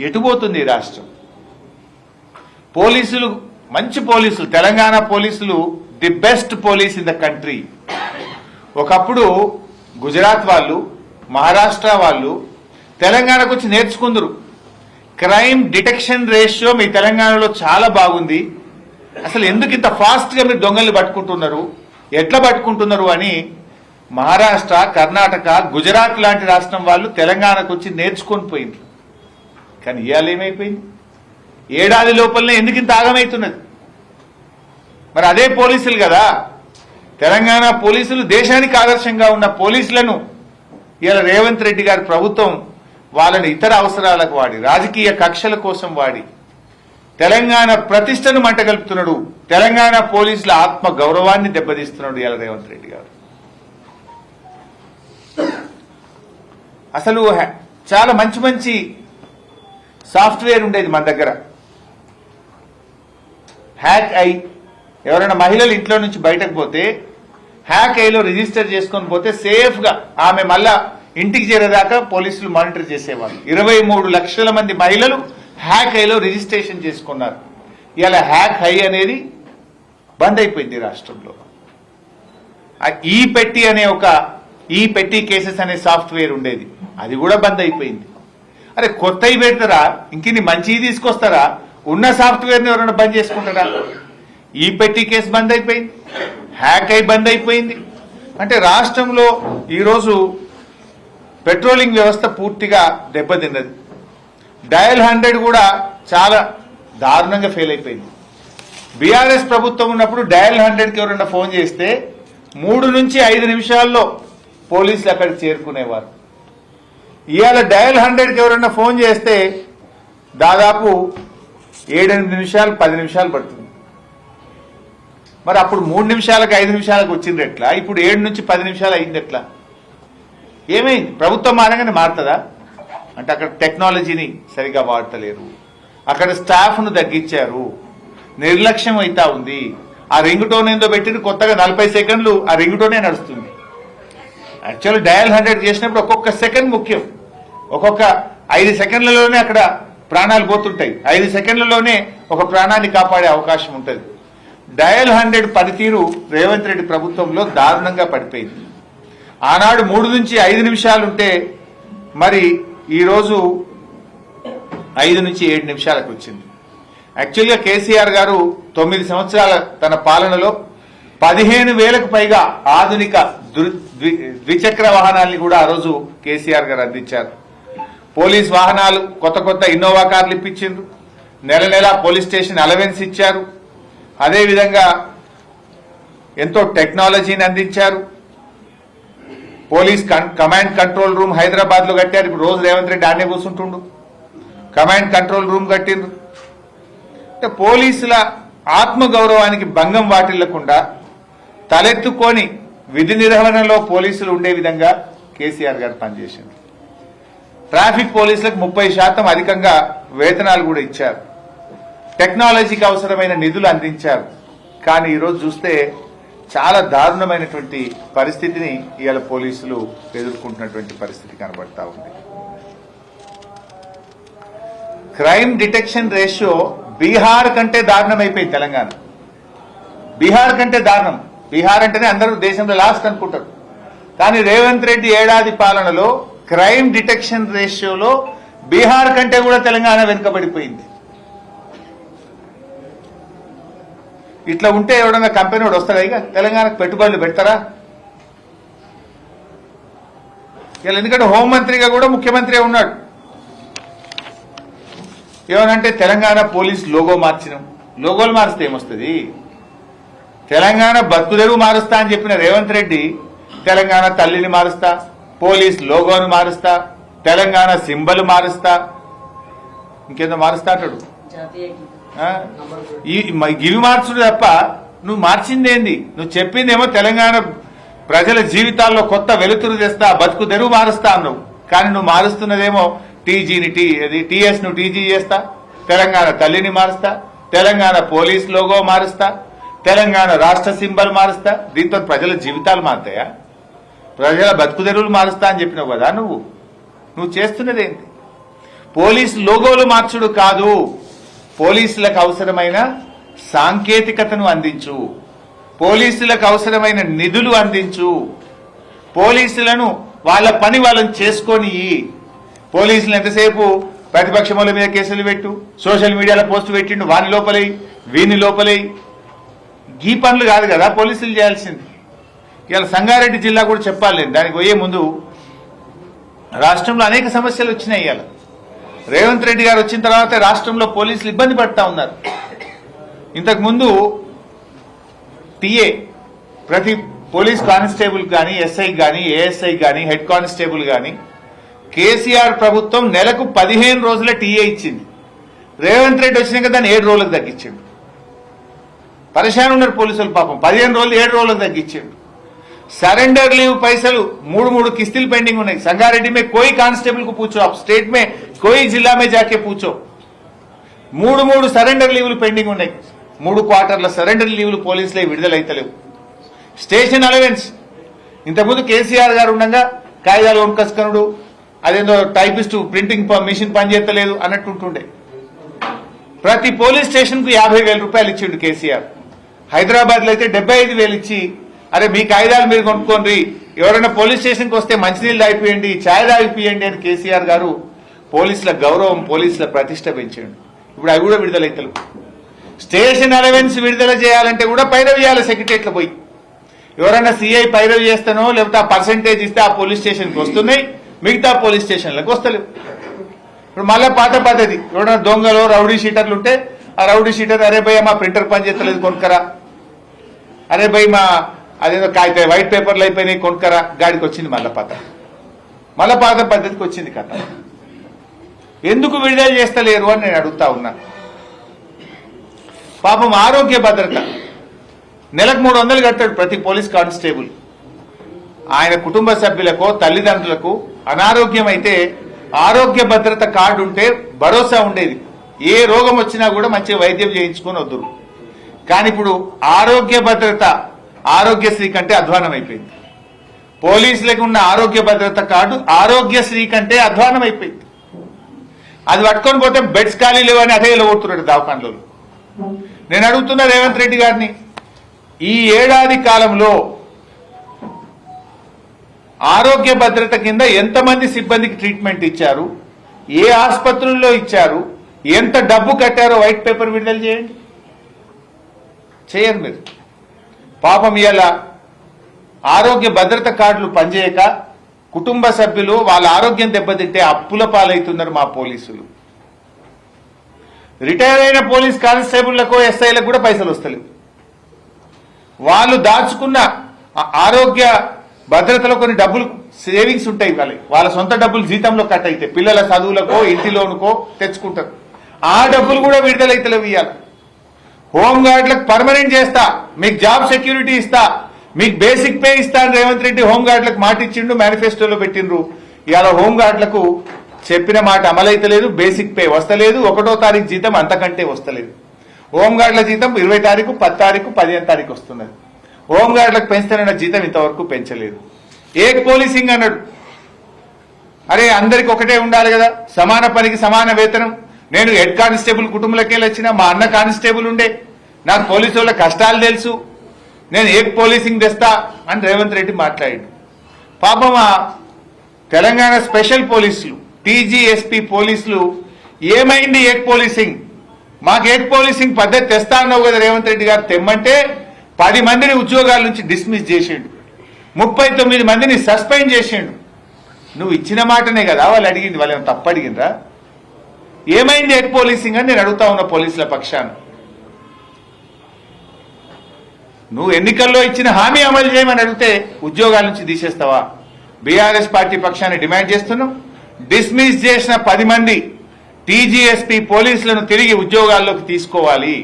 ఎటుపోతుంది ఈ రాష్ట్రం? పోలీసులు మంచి పోలీసులు, తెలంగాణ పోలీసులు the best police in the country. ఒకప్పుడు గుజరాత్ వాళ్ళు, మహారాష్ట్ర వాళ్ళు తెలంగాణకు వచ్చి నేర్చుకుందరు. క్రైమ్ డిటెక్షన్ రేషియో మీ తెలంగాణలో చాలా బాగుంది, అసలు ఎందుకు ఇంత ఫాస్ట్ గా మీరు దొంగల్ని పట్టుకుంటున్నారు, ఎట్లా పట్టుకుంటున్నారు అని మహారాష్ట్ర, కర్ణాటక, గుజరాత్ లాంటి రాష్ట్రం వాళ్ళు తెలంగాణకు వచ్చి నేర్చుకొని పోయింది. కానీ ఇవాళ ఏమైపోయింది? ఏడాది లోపలనే ఎందుకు ఇంత ఆగమవుతున్నది? మరి అదే పోలీసులు కదా, తెలంగాణ పోలీసులు దేశానికి ఆదర్శంగా ఉన్న పోలీసులను ఇవాళ రేవంత్ రెడ్డి గారి ప్రభుత్వం వాళ్ళని ఇతర అవసరాలకు వాడి, రాజకీయ కక్షల కోసం వాడి తెలంగాణ ప్రతిష్టను మంటగలుపుతున్నాడు. తెలంగాణ పోలీసుల ఆత్మ గౌరవాన్ని దెబ్బతీస్తున్నాడు ఇవాళ రేవంత్ రెడ్డి గారు. అసలు చాలా మంచి మంచి సాఫ్ట్వేర్ ఉండేది మన దగ్గర. హ్యాక్ ఐ, ఎవరైనా మహిళలు ఇంట్లో నుంచి బయటకు పోతే హ్యాక్ ఐలో రిజిస్టర్ చేసుకొని పోతే సేఫ్ గా ఆమె మళ్ళా ఇంటికి చేరేదాకా పోలీసులు మానిటర్ చేసేవాళ్ళు. 23 లక్షల మంది మహిళలు హ్యాక్ ఐలో రిజిస్ట్రేషన్ చేసుకున్నారు. ఇలా హ్యాక్ ఐ అనేది బంద్ అయిపోయింది రాష్ట్రంలో. ఈ పెట్టి అనే ఈ పెట్టి కేసెస్ అనే సాఫ్ట్వేర్ ఉండేది, అది కూడా బంద్ అయిపోయింది. అరే కొత్తవి పెడతారా, ఇంకిన్ని మంచివి తీసుకొస్తారా? ఉన్న సాఫ్ట్వేర్ని ఎవరైనా బంద్ చేసుకుంటారా? ఈ పెట్టి కేసు బంద్ అయిపోయింది, హ్యాక్ ఐ బంద్ అయిపోయింది. అంటే రాష్ట్రంలో ఈరోజు పెట్రోలింగ్ వ్యవస్థ పూర్తిగా దెబ్బతిన్నది. డయల్ 100 కూడా చాలా దారుణంగా ఫెయిల్ అయిపోయింది. బీఆర్ఎస్ ప్రభుత్వం ఉన్నప్పుడు డయల్ 100కి ఎవరైనా ఫోన్ చేస్తే 3 నుంచి 5 నిమిషాల్లో పోలీసులు అక్కడికి చేరుకునేవారు. ఇవాళ డయల్ 100కి ఎవరైనా ఫోన్ చేస్తే దాదాపు 7-8 నిమిషాలు 10 నిమిషాలు పడుతుంది. మరి అప్పుడు 3 నిమిషాలకు 5 నిమిషాలకు వచ్చింది ఎట్లా? ఇప్పుడు 7 నుంచి 10 నిమిషాలు అయింది ఎట్లా? ఏమైంది? ప్రభుత్వం మారగానే మారుతుందా? అంటే అక్కడ టెక్నాలజీని సరిగా వాడతలేరు, అక్కడ స్టాఫ్ను తగ్గించారు, నిర్లక్ష్యం అవుతా ఉంది. ఆ రింగ్ టోన్ ఏందో పెట్టింది కొత్తగా 40 సెకండ్లు ఆ రింగ్ టోనే నడుస్తుంది. యాక్చువల్లీ డయల్ 100 చేసినప్పుడు ఒక్కొక్క సెకండ్ ముఖ్యం. ఒక్కొక్క 5 సెకండ్లలోనే అక్కడ ప్రాణాలు పోతుంటాయి. 5 సెకండ్లలోనే ఒక ప్రాణాన్ని కాపాడే అవకాశం ఉంటుంది. డయల్ 100 పనితీరు రేవంత్ రెడ్డి ప్రభుత్వంలో దారుణంగా పడిపోయింది. ఆనాడు 3 నుంచి 5 నిమిషాలుంటే మరి ఈరోజు 5 నుంచి 7 నిమిషాలకు వచ్చింది. యాక్చువల్గా కేసీఆర్ గారు 9 సంవత్సరాల తన పాలనలో 15,000కు పైగా ఆధునిక ద్విచక్ర వాహనాల్ని కూడా ఆ రోజు కేసీఆర్ గారు అందించారు. పోలీస్ వాహనాలు కొత్త ఇన్నోవా కార్లు ఇప్పించారు. నెల పోలీస్ స్టేషన్ అలవెన్స్ ఇచ్చారు. అదేవిధంగా ఎంతో టెక్నాలజీని అందించారు. Police command control room Hyderabad లో కట్టారు. ఇప్పుడు రోజు రేవంత్ రెడ్డి ఆడే కూర్చుంటుండు. కమాండ్ కంట్రోల్ రూమ్ కట్టిండ్రు. అంటే పోలీసుల ఆత్మగౌరవానికి భంగం వాటిల్లకుండా తలెత్తుకొని విధి నిర్వహణలో పోలీసులు ఉండే విధంగా కేసీఆర్ గారు పనిచేసింది. ట్రాఫిక్ పోలీసులకు 30% అధికంగా వేతనాలు కూడా ఇచ్చారు. టెక్నాలజీకి అవసరమైన నిధులు అందించారు. కానీ ఈరోజు చూస్తే చాలా దారుణమైనటువంటి పరిస్థితిని ఇవాళ పోలీసులు ఎదుర్కొంటున్నటువంటి పరిస్థితి కనబడతా ఉంది. క్రైమ్ డిటెక్షన్ రేషియో బీహార్ కంటే దారుణం అయిపోయింది తెలంగాణ. బీహార్ కంటే దారుణం. బీహార్ అంటేనే అందరూ దేశంలో లాస్ట్ అనుకుంటారు. కానీ రేవంత్ రెడ్డి ఏడాది పాలనలో క్రైమ్ డిటెక్షన్ రేషియోలో బీహార్ కంటే కూడా తెలంగాణ వెనుకబడిపోయింది. ఇట్లా ఉంటే ఎవడన్నా కంపెనీ వాడు వస్తాడా? ఇక తెలంగాణకు పెట్టుబడులు పెడతారా? ఇలా ఎందుకంటే హోంమంత్రిగా కూడా ముఖ్యమంత్రి ఉన్నాడు. ఏమనంటే తెలంగాణ పోలీస్ లోగో మార్చినాం. లోగోలు మారిస్తే ఏమొస్తుంది? తెలంగాణ బతుకుదెరువు మారుస్తా అని చెప్పిన రేవంత్ రెడ్డి తెలంగాణ తల్లిని మారుస్తా, పోలీస్ లోగోను మారుస్తా, తెలంగాణ సింబల్ మారుస్తా, ఇంకేదో మారుస్తా అంటాడు. ఇవి మార్చుడు తప్ప నువ్వు మార్చిందేంది? నువ్వు చెప్పిందేమో తెలంగాణ ప్రజల జీవితాల్లో కొత్త వెలుతురు తెస్తా, బతుకు తెరువు మారుస్తా అన్నావు. కానీ నువ్వు మారుస్తున్నదేమో టీఎస్ ను టీజీ చేస్తా, తెలంగాణ తల్లిని మారుస్తా, తెలంగాణ పోలీస్ లోగో మారుస్తా, తెలంగాణ రాష్ట్ర సింబల్ మారుస్తా. దీంతో ప్రజల జీవితాలు మారుతాయా? ప్రజల బతుకు తెరువులు మారుస్తా అని చెప్పినావు కదా నువ్వు చేస్తున్నదేంటి? పోలీస్ లోగోలు మార్చుడు కాదు, పోలీసులకు అవసరమైన సాంకేతికతను అందించు, పోలీసులకు అవసరమైన నిధులు అందించు, పోలీసులను వాళ్ళ పని వాళ్ళని చేసుకొని, పోలీసులు ఎంతసేపు ప్రతిపక్షముల మీద కేసులు పెట్టు, సోషల్ మీడియాలో పోస్టు పెట్టిండు, వాని లోపలై వీని లోపలై. ఈ పనులు కాదు కదా పోలీసులు చేయాల్సింది. ఇవాళ సంగారెడ్డి జిల్లా కూడా చెప్పాలి. దానికి పోయే ముందు రాష్ట్రంలో అనేక సమస్యలు వచ్చినాయి. ఇవాళ రేవంత్ రెడ్డి గారు వచ్చిన తర్వాత రాష్ట్రంలో పోలీసులు ఇబ్బంది పడతా ఉన్నారు. ఇంతకుముందు టీఏ ప్రతి పోలీస్ కానిస్టేబుల్ కానీ, ఎస్ఐ కానీ, ఏఎస్ఐ కానీ, హెడ్ కానిస్టేబుల్ కానీ కేసీఆర్ ప్రభుత్వం నెలకు 15 రోజుల టీఏ ఇచ్చింది. రేవంత్ రెడ్డి వచ్చినాక దాన్ని 7 రోజులకు తగ్గించిండు. పరేషాన్ ఉన్నారు పోలీసులు పాపం. 15 రోజులు 7 రోజులకు తగ్గించిండు. सरेंडर लीव पैसలు 3 किस्तिल पेंडिंग ఉన్నాయి. संगारेड्डी में कोई कांस्टेबल को पूछो, आप स्टेट में कोई जिला में जाके पूछो, 3 सरेंडर लीव पेंडिंग ఉన్నాయి. 3 क्वार्टर्ల సరెండర్ లీవ్లు పోలీసులే విడుదలైతలేవు. స్టేషన్ అలవెన్స్ ఇంతకుముందు కేసీఆర్ గారు ఉండగా కాయిదాలు కొనుకస్కనుడు, అదేందో టైపిస్ట్ ప్రింటింగ్ మిషన్ పనిచేస్తలేదు అన్నట్టుంటుండే. ప్రతి పోలీస్ స్టేషన్ కు 50,000 రూపాయలు ఇచ్చిండు కేసీఆర్. హైదరాబాద్ లో అయితే 75,000 ఇచ్చి, అరే మీ కాయిదాలు మీరు కొనుక్కోండి, ఎవరైనా పోలీస్ స్టేషన్ కు వస్తే మంచినీళ్ళు తాగిపియండి, ఛాయ్ తాగిపియండి అని కేసీఆర్ గారు పోలీసుల గౌరవం, పోలీసుల ప్రతిష్ట పెంచాడు. ఇప్పుడు అవి కూడా విడుదలైతలేవు. స్టేషన్ అలవెన్స్ విడుదల చేయాలంటే కూడా పైరవి చేయాలి సెక్రటరియట్లో పోయి. ఎవరైనా సీఐ పైరవి చేస్తానో లేకపోతే ఆ పర్సెంటేజ్ ఇస్తే ఆ పోలీస్ స్టేషన్కి వస్తున్నాయి, మిగతా పోలీస్ స్టేషన్లకు వస్తలేవు. ఇప్పుడు మళ్ళీ పాత పద్ధతి, ఎవరైనా దొంగలు రౌడీ షీటర్లు ఉంటే ఆ రౌడీ షీటర్, అరే భయ్ మా ప్రింటర్ పని చేస్తలేదు కొనుక్కరా, అరే భయ్ మా అదేదో కాగితాయి వైట్ పేపర్లు అయిపోయినాయి కొనుక్కరా, గాడికి వచ్చింది మళ్ళీ పాత పద్ధతికి వచ్చింది కథ. ఎందుకు విడుదల చేస్తలేరు అని నేను అడుగుతా ఉన్నా. పాపం ఆరోగ్య భద్రత నెలకు 300 కట్టాడు ప్రతి పోలీస్ కానిస్టేబుల్. ఆయన కుటుంబ సభ్యులకు, తల్లిదండ్రులకు అనారోగ్యం అయితే ఆరోగ్య భద్రత కార్డు ఉంటే భరోసా ఉండేది. ఏ రోగం వచ్చినా కూడా మంచిగా వైద్యం చేయించుకొని వద్దురు. కానీ ఇప్పుడు ఆరోగ్య భద్రత ఆరోగ్యశ్రీ కంటే అధ్వానం అయిపోయింది. పోలీసులకు ఉన్న ఆరోగ్య భద్రత కార్డు ఆరోగ్యశ్రీ కంటే అధ్వానం అయిపోయింది. అది పట్టుకొని పోతే బెడ్స్ ఖాళీ లేవని అదే కొడుతున్నాడు దవాఖానలో. నేను అడుగుతున్నా రేవంత్ రెడ్డి గారిని, ఈ ఏడాది కాలంలో ఆరోగ్య భద్రత కింద ఎంతమంది సిబ్బందికి ట్రీట్మెంట్ ఇచ్చారు, ఏ ఆసుపత్రుల్లో ఇచ్చారు, ఎంత డబ్బు కట్టారో వైట్ పేపర్ విడుదల చేయండి. చేయరు మీరు. పాపం ఇవాళ ఆరోగ్య భద్రత కార్డులు పనిచేయక కుటుంబ సభ్యులు వాళ్ళ ఆరోగ్యం దెబ్బతింటే అప్పుల పాలవుతున్నారు మా పోలీసులు. రిటైర్ అయిన పోలీస్ కానిస్టేబుళ్లకు, ఎస్ఐలకు కూడా పైసలు వస్తలేవు. వాళ్ళు దాచుకున్న ఆరోగ్య భద్రతలో కొన్ని డబ్బులు సేవింగ్స్ ఉంటాయి, వాళ్ళ సొంత డబ్బులు జీతంలో కట్ అయితే పిల్లల చదువులకో ఇంటి లోనుకో తెచ్చుకుంటారు. ఆ డబ్బులు కూడా విడుదలైతలేవు. ఇవ్వాలి హోంగార్డులకు పర్మనెంట్ చేస్తా, మీకు జాబ్ సెక్యూరిటీ ఇస్తా, మీకు బేసిక్ పే ఇస్తా అని రేవంత్ రెడ్డి హోంగార్డులకు మాట ఇచ్చిండు, మేనిఫెస్టోలో పెట్టిండ్రు. ఇవాళ హోంగార్డులకు చెప్పిన మాట అమలైతలేదు, బేసిక్ పే వస్తలేదు, 1వ తారీఖు జీతం అంతకంటే వస్తలేదు. హోంగార్డుల జీతం 20 తారీఖు, 10 తారీఖు, 15 తారీఖు వస్తున్నది. హోంగార్డులకు పెంచుతున్న జీతం ఇంతవరకు పెంచలేదు. ఏక్ పోలీసింగ్ అన్నాడు. అరే అందరికి ఒకటే ఉండాలి కదా, సమాన పనికి సమాన వేతనం. నేను హెడ్ కానిస్టేబుల్ కుటుంబంలోకి వచ్చిన, మా అన్న కానిస్టేబుల్ ఉండే, నాకు పోలీసు వాళ్ళ కష్టాలు తెలుసు, నేను ఏక్ పోలీసింగ్ తెస్తా అని రేవంత్ రెడ్డి మాట్లాడాడు. పాపం తెలంగాణ స్పెషల్ పోలీసులు, టీజీఎస్పీ పోలీసులు ఏమైంది ఏక్ పోలీసింగ్? మాకు ఏక్ పోలీసింగ్ పద్ధతి తెస్తా అన్నావు కదా రేవంత్ రెడ్డి గారు, తెమ్మంటే 10 మందిని ఉద్యోగాల నుంచి డిస్మిస్ చేసిండు, 39 మందిని సస్పెండ్ చేసిండు. నువ్వు ఇచ్చిన మాటనే కదా వాళ్ళు అడిగింది, వాళ్ళు ఏమైనా తప్పు అడిగిండ్రా? ఏమైంది ఏక్ పోలీసింగ్ అని నేను అడుగుతా ఉన్న పోలీసుల పక్షాన. నువ్వు ఎన్నికల్లో ఇచ్చిన హామీ అమలు చేయమని అడిగితే ఉద్యోగాల నుంచి తీసేస్తావా? బీఆర్ఎస్ పార్టీ పక్షాన్ని డిమాండ్ చేస్తున్నాం. డిస్మిస్ చేసిన 10 మంది టీజీఎస్పీ పోలీసులను తిరిగి ఉద్యోగాల్లోకి తీసుకోవాలి.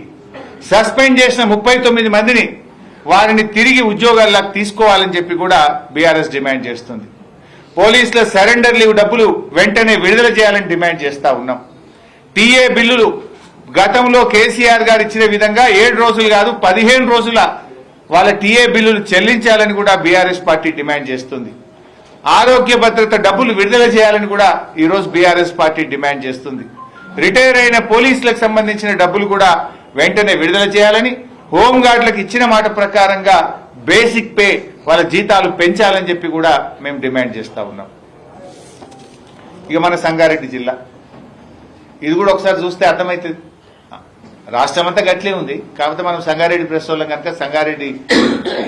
సస్పెండ్ చేసిన 39 మందిని వారిని తిరిగి ఉద్యోగాల్లోకి తీసుకోవాలని చెప్పి కూడా బీఆర్ఎస్ డిమాండ్ చేస్తుంది. పోలీసుల సరెండర్ లీవ్ డబ్బులు వెంటనే విడుదల చేయాలని డిమాండ్ చేస్తా ఉన్నాం. టీఏ బిల్లులు గతంలో కేసీఆర్ గారు ఇచ్చిన విధంగా 7 రోజులు కాదు 15 రోజుల వాళ్ళ టీఏ బిల్లులు చెల్లించాలని కూడా బీఆర్ఎస్ పార్టీ డిమాండ్ చేస్తుంది. ఆరోగ్య భద్రత డబ్బులు విడుదల చేయాలని కూడా ఈరోజు బీఆర్ఎస్ పార్టీ డిమాండ్ చేస్తుంది. రిటైర్ అయిన పోలీసులకు సంబంధించిన డబ్బులు కూడా వెంటనే విడుదల చేయాలని, హోంగార్డులకు ఇచ్చిన మాట ప్రకారంగా బేసిక్ పే వాళ్ళ జీతాలు పెంచాలని చెప్పి కూడా మేము డిమాండ్ చేస్తా ఉన్నాం. ఇక మన సంగారెడ్డి జిల్లా, ఇది కూడా ఒకసారి చూస్తే అర్థమవుతుంది. రాష్ట్రం అంతా గట్లే ఉంది. కాకపోతే మనం సంగారెడ్డి ప్రెస్ వాళ్ళం కనుక, సంగారెడ్డి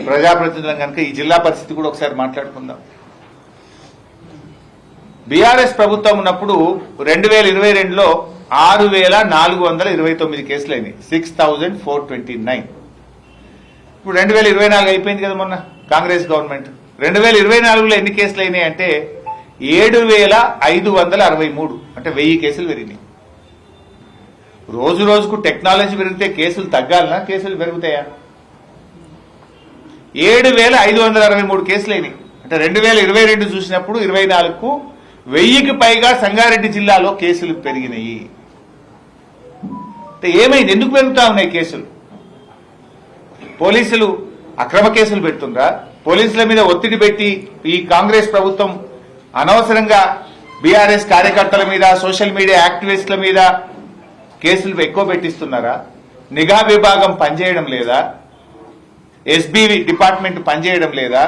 ప్రజాప్రతినిధులం కనుక ఈ జిల్లా పరిస్థితి కూడా ఒకసారి మాట్లాడుకుందాం. బీఆర్ఎస్ ప్రభుత్వం ఉన్నప్పుడు 2022లో 6,429 కేసులు అయినాయి, 6,429. ఇప్పుడు 2024 అయిపోయింది కదా, మొన్న కాంగ్రెస్ గవర్నమెంట్. 2024లో ఎన్ని కేసులు అయినాయి అంటే 7,563, అంటే 1000 కేసులు పెరిగినాయి. రోజు రోజుకు టెక్నాలజీ పెరిగితే కేసులు తగ్గాలనా, కేసులు పెరుగుతాయా? 7,563 కేసులు అయినాయి. అంటే 2022 చూసినప్పుడు 24కు 1000కి పైగా సంగారెడ్డి జిల్లాలో కేసులు పెరిగినాయి. అంటే ఏమైంది? ఎందుకు పెరుగుతా ఉన్నాయి కేసులు? పోలీసులు అక్రమ కేసులు పెడుతుండ్రా? పోలీసుల మీద ఒత్తిడి పెట్టి ఈ కాంగ్రెస్ ప్రభుత్వం అనవసరంగా బీఆర్ఎస్ కార్యకర్తల మీద, సోషల్ మీడియా యాక్టివిస్టుల మీద కేసులు ఎక్కువ పెట్టిస్తున్నారా? నిఘా విభాగం పనిచేయడం లేదా? ఎస్బీ డిపార్ట్మెంట్ పనిచేయడం లేదా?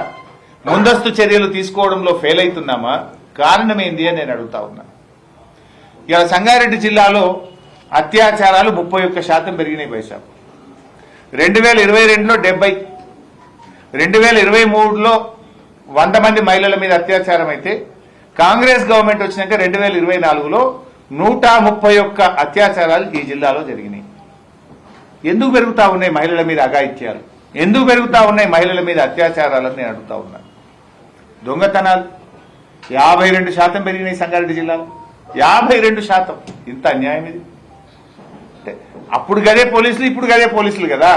ముందస్తు చర్యలు తీసుకోవడంలో ఫెయిల్ అవుతున్నామా? కారణం ఏంది అని నేను అడుగుతా ఉన్నా. ఇవాళ సంగారెడ్డి జిల్లాలో అత్యాచారాలు 31% పెరిగినాయి పైసా. 2022లో 70, 2023లో 100 మంది మహిళల మీద అత్యాచారం అయితే, కాంగ్రెస్ గవర్నమెంట్ వచ్చినాక 2024లో 131 అత్యాచారాలు ఈ జిల్లాలో జరిగినాయి. ఎందుకు పెరుగుతా ఉన్నాయి మహిళల మీద అఘాయిత్యాలు? ఎందుకు పెరుగుతా ఉన్నాయి మహిళల మీద అత్యాచారాలని నేను అడుగుతా ఉన్నా. దొంగతనాలు 52% పెరిగినాయి సంగారెడ్డి జిల్లాలో. 52%. ఇంత అన్యాయం ఇది. అప్పుడు గదే పోలీసులు, ఇప్పుడు గదే పోలీసులు కదా.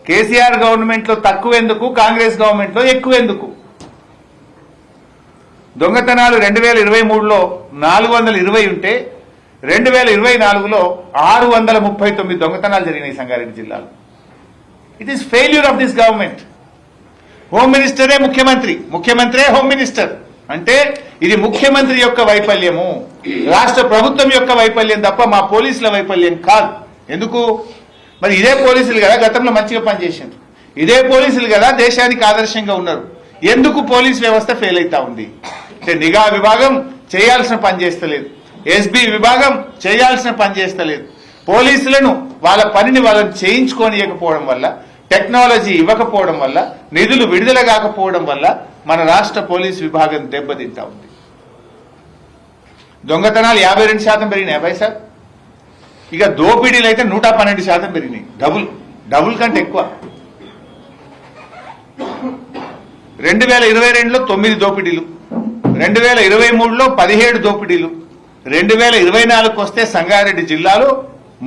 కేసీఆర్ గవర్నమెంట్ లో తక్కువ ఎందుకు, కాంగ్రెస్ గవర్నమెంట్ లో ఎక్కువ ఎందుకు? దొంగతనాలు 2023లో 420 ఉంటే 2024లో 639 దొంగతనాలు జరిగినాయి సంగారెడ్డి జిల్లాలో. It is failure of this government. Home మినిస్టరే ముఖ్యమంత్రి, ముఖ్యమంత్రే హోమ్ మినిస్టర్. అంటే ఇది ముఖ్యమంత్రి యొక్క వైఫల్యము, రాష్ట్ర ప్రభుత్వం యొక్క వైఫల్యం తప్ప మా పోలీసుల వైఫల్యం కాదు. ఎందుకు? మరి ఇదే పోలీసులు కదా గతంలో మంచిగా పనిచేసిండ్రు, ఇదే పోలీసులు కదా దేశానికి ఆదర్శంగా ఉన్నారు. ఎందుకు పోలీస్ వ్యవస్థ ఫెయిల్ అవుతా ఉంది? అంటే నిఘా విభాగం చేయాల్సిన పని చేస్తలేదు, ఎస్బీ విభాగం చేయాల్సిన పని చేస్తలేదు. పోలీసులను వాళ్ళ పనిని వాళ్ళని చేయించుకోనియకపోవడం వల్ల, టెక్నాలజీ ఇవ్వకపోవడం వల్ల, నిధులు విడుదల కాకపోవడం వల్ల మన రాష్ట్ర పోలీస్ విభాగం దెబ్బతింటా ఉంది. దొంగతనాలు 52% పెరిగినాయి పైసా. ఇక దోపిడీలు అయితే 112% పెరిగినాయి. డబుల్ కంటే ఎక్కువ. 2022లో 9 దోపిడీలు, 2023లో 17 దోపిడీలు, 2024కు వస్తే సంగారెడ్డి జిల్లాలో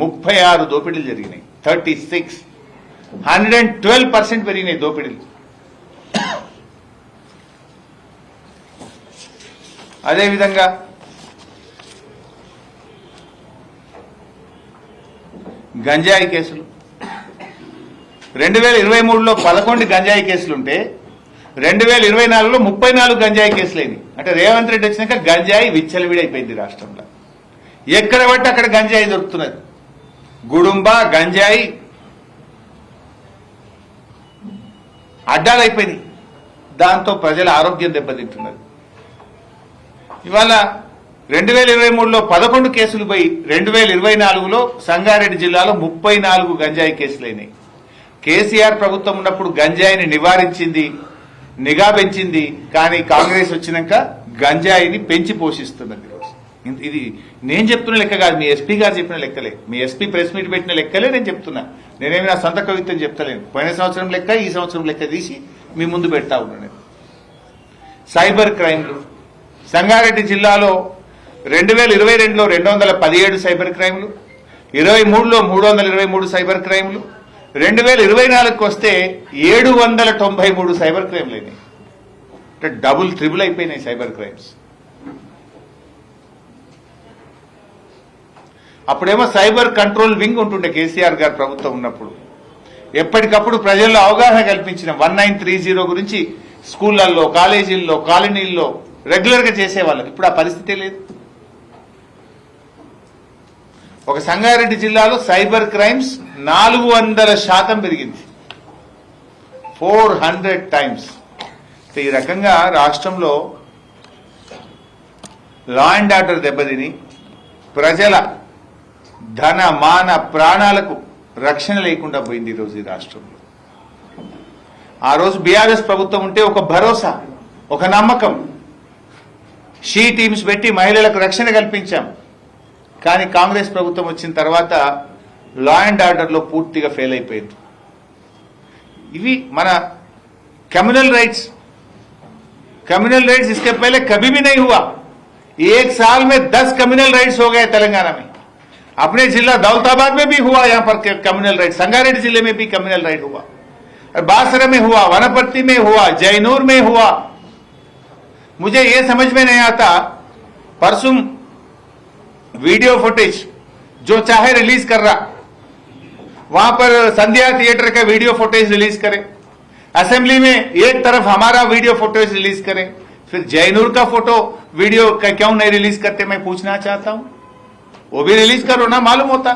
36 దోపిడీలు జరిగినాయి. 36, 112% పెరిగినాయి దోపిడీలు. అదేవిధంగా గంజాయి కేసులు 2023లో 11 గంజాయి కేసులుంటే 2024లో 34 గంజాయి కేసులైంది. అంటే రేవంత్ రెడ్డి వచ్చినాక గంజాయి విచ్చలవిడైపోయింది రాష్ట్రంలో. ఎక్కడ పట్టి అక్కడ గంజాయి దొరుకుతున్నది. గుడుంబ గంజాయి అడ్డాలైపోయినాయి. దాంతో ప్రజల ఆరోగ్యం దెబ్బతింటున్నది. ఇవాళ 2023లో 11 కేసులు పోయి 2024లో సంగారెడ్డి జిల్లాలో 34 గంజాయి కేసులైనాయి. కేసీఆర్ ప్రభుత్వం ఉన్నప్పుడు గంజాయిని నివారించింది, నిఘా పెంచింది. కానీ కాంగ్రెస్ వచ్చినాక గంజాయిని పెంచి పోషిస్తున్నది. ఇది నేను చెప్తున్న లెక్క కాదు, మీ ఎస్పీ గారు చెప్పిన లెక్కలే, మీ ఎస్పీ ప్రెస్ మీట్ పెట్టిన లెక్కలే నేను చెప్తున్నా. నేనేమి నా సొంత కవిత్వం చెప్తలేను. పోయిన సంవత్సరం లెక్క ఈ సంవత్సరం లెక్క తీసి మీ ముందు పెడతా ఉన్నాను. సైబర్ క్రైమ్లు సంగారెడ్డి జిల్లాలో 2022లో 217 సైబర్ క్రైమ్లు, 23లో 323 సైబర్ క్రైమ్లు, 2024కి వస్తే 793 సైబర్ క్రైమ్లు అయినాయి. అంటే డబుల్ ట్రిబుల్ అయిపోయినాయి సైబర్ క్రైమ్స్. అప్పుడేమో సైబర్ కంట్రోల్ వింగ్ ఉంటుండే కేసీఆర్ గారు ప్రభుత్వం ఉన్నప్పుడు. ఎప్పటికప్పుడు ప్రజల్లో అవగాహన కల్పించిన 1930 గురించి స్కూళ్లలో, కాలేజీల్లో, కాలనీల్లో రెగ్యులర్ గా చేసేవాళ్ళం. ఇప్పుడు ఆ పరిస్థితే లేదు. ఒక సంగారెడ్డి జిల్లాలో సైబర్ క్రైమ్స్ 400% పెరిగింది, 400 times. ఈ రకంగా రాష్ట్రంలో లా అండ్ ఆర్డర్ దెబ్బతిని ప్రజల ధన మాన ప్రాణాలకు రక్షణ లేకుండా పోయింది ఈరోజు ఈ రాష్ట్రంలో. ఆ రోజు బీఆర్ఎస్ ప్రభుత్వం ఉంటే ఒక భరోసా, ఒక నమ్మకం, షీ టీమ్స్ పెట్టి మహిళలకు రక్షణ కల్పించాం. కానీ కాంగ్రెస్ ప్రభుత్వం వచ్చిన తర్వాత లా అండ్ ఆర్డర్లో పూర్తిగా ఫెయిల్ అయిపోయింది. ఇవి మన कम्युनल राइट्स इसके पहले कभी भी नहीं हुआ. एक साल में 10 कम्युनल राइट्स हो गए तेलंगाना में. अपने जिला दौलताबाद में भी हुआ, यहाँ पर कम्युनल राइट, संगारेड्डी जिले में भी कम्युनल राइट हुआ, बासरा में हुआ, वनपर्ती में हुआ, जयनूर में हुआ. मुझे ये समझ में नहीं आता, परसों वीडियो फुटेज जो चाहे रिलीज कर रहा, वहां पर संध्या थिएटर का वीडियो फुटेज रिलीज करे, असेंबली में एक तरफ हमारा वीडियो फुटेज रिलीज करे, फिर जयनूर का फोटो वीडियो का क्यों नहीं रिलीज करते, मैं पूछना चाहता हूं. वो भी रिलीज करो ना, मालूम होता.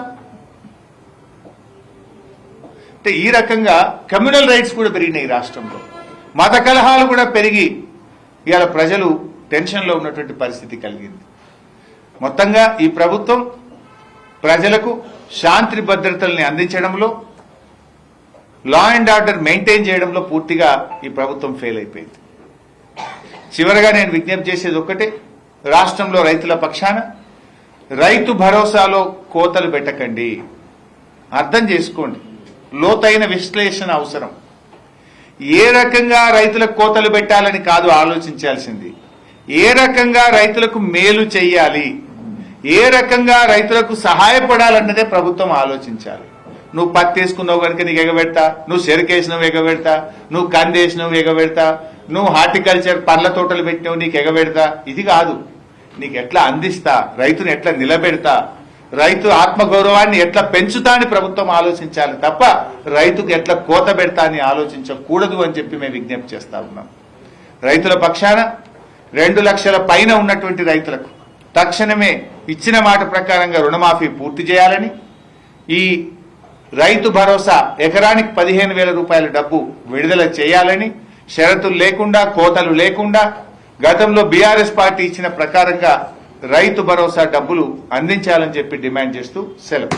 ఈ రకంగా కమ్యూనల్ రైట్స్ కూడా పెరిగినాయి రాష్ట్రంలో. మత కలహాలు కూడా పెరిగి ఇవాళ ప్రజలు టెన్షన్లో ఉన్నటువంటి పరిస్థితి కలిగింది. మొత్తంగా ఈ ప్రభుత్వం ప్రజలకు శాంతి భద్రతల్ని అందించడంలో, లా అండ్ ఆర్డర్ మెయింటైన్ చేయడంలో పూర్తిగా ఈ ప్రభుత్వం ఫెయిల్ అయిపోయింది. చివరగా నేను విజ్ఞప్తి చేసేది ఒక్కటే, రాష్ట్రంలో రైతుల పక్షాన రైతు భరోసాలో కోతలు పెట్టకండి. అర్థం చేసుకోండి, లోతైన విశ్లేషణ అవసరం. ఏ రకంగా రైతులకు కోతలు పెట్టాలని కాదు ఆలోచించాల్సింది, ఏ రకంగా రైతులకు మేలు చేయాలి, ఏ రకంగా రైతులకు సహాయపడాలన్నదే ప్రభుత్వం ఆలోచించాలి. నువ్వు పత్తి వేసుకున్నావు కనుక నీకు ఎగబెడతా, నువ్వు చెరుకేసినవు ఎగబెడతా, నువ్వు కందేసినవు ఎగబెడతా, నువ్వు హార్టికల్చర్ పండ్ల తోటలు పెట్టినవు నీకు ఎగబెడతా, ఇది కాదు. నీకు ఎట్లా అందిస్తా, రైతుని ఎట్లా నిలబెడతా, రైతు ఆత్మగౌరవాన్ని ఎట్లా పెంచుతా అని ప్రభుత్వం ఆలోచించాలి తప్ప రైతుకు ఎట్లా కోత పెడతా అని ఆలోచించకూడదు అని చెప్పి మేము విజ్ఞప్తి చేస్తా ఉన్నాం. రైతుల పక్షాన 2 లక్షల పైన ఉన్నటువంటి రైతులకు తక్షణమే ఇచ్చిన మాట ప్రకారంగా రుణమాఫీ పూర్తి చేయాలని, ఈ రైతు భరోసా ఎకరానికి 15,000 రూపాయల డబ్బు విడుదల చేయాలని, షరతులు లేకుండా, కోతలు లేకుండా గతంలో బీఆర్ఎస్ పార్టీ ఇచ్చిన ప్రకారంగా రైతు భరోసా డబ్బులు అందించాలని చెప్పి డిమాండ్ చేస్తూ సెలవు.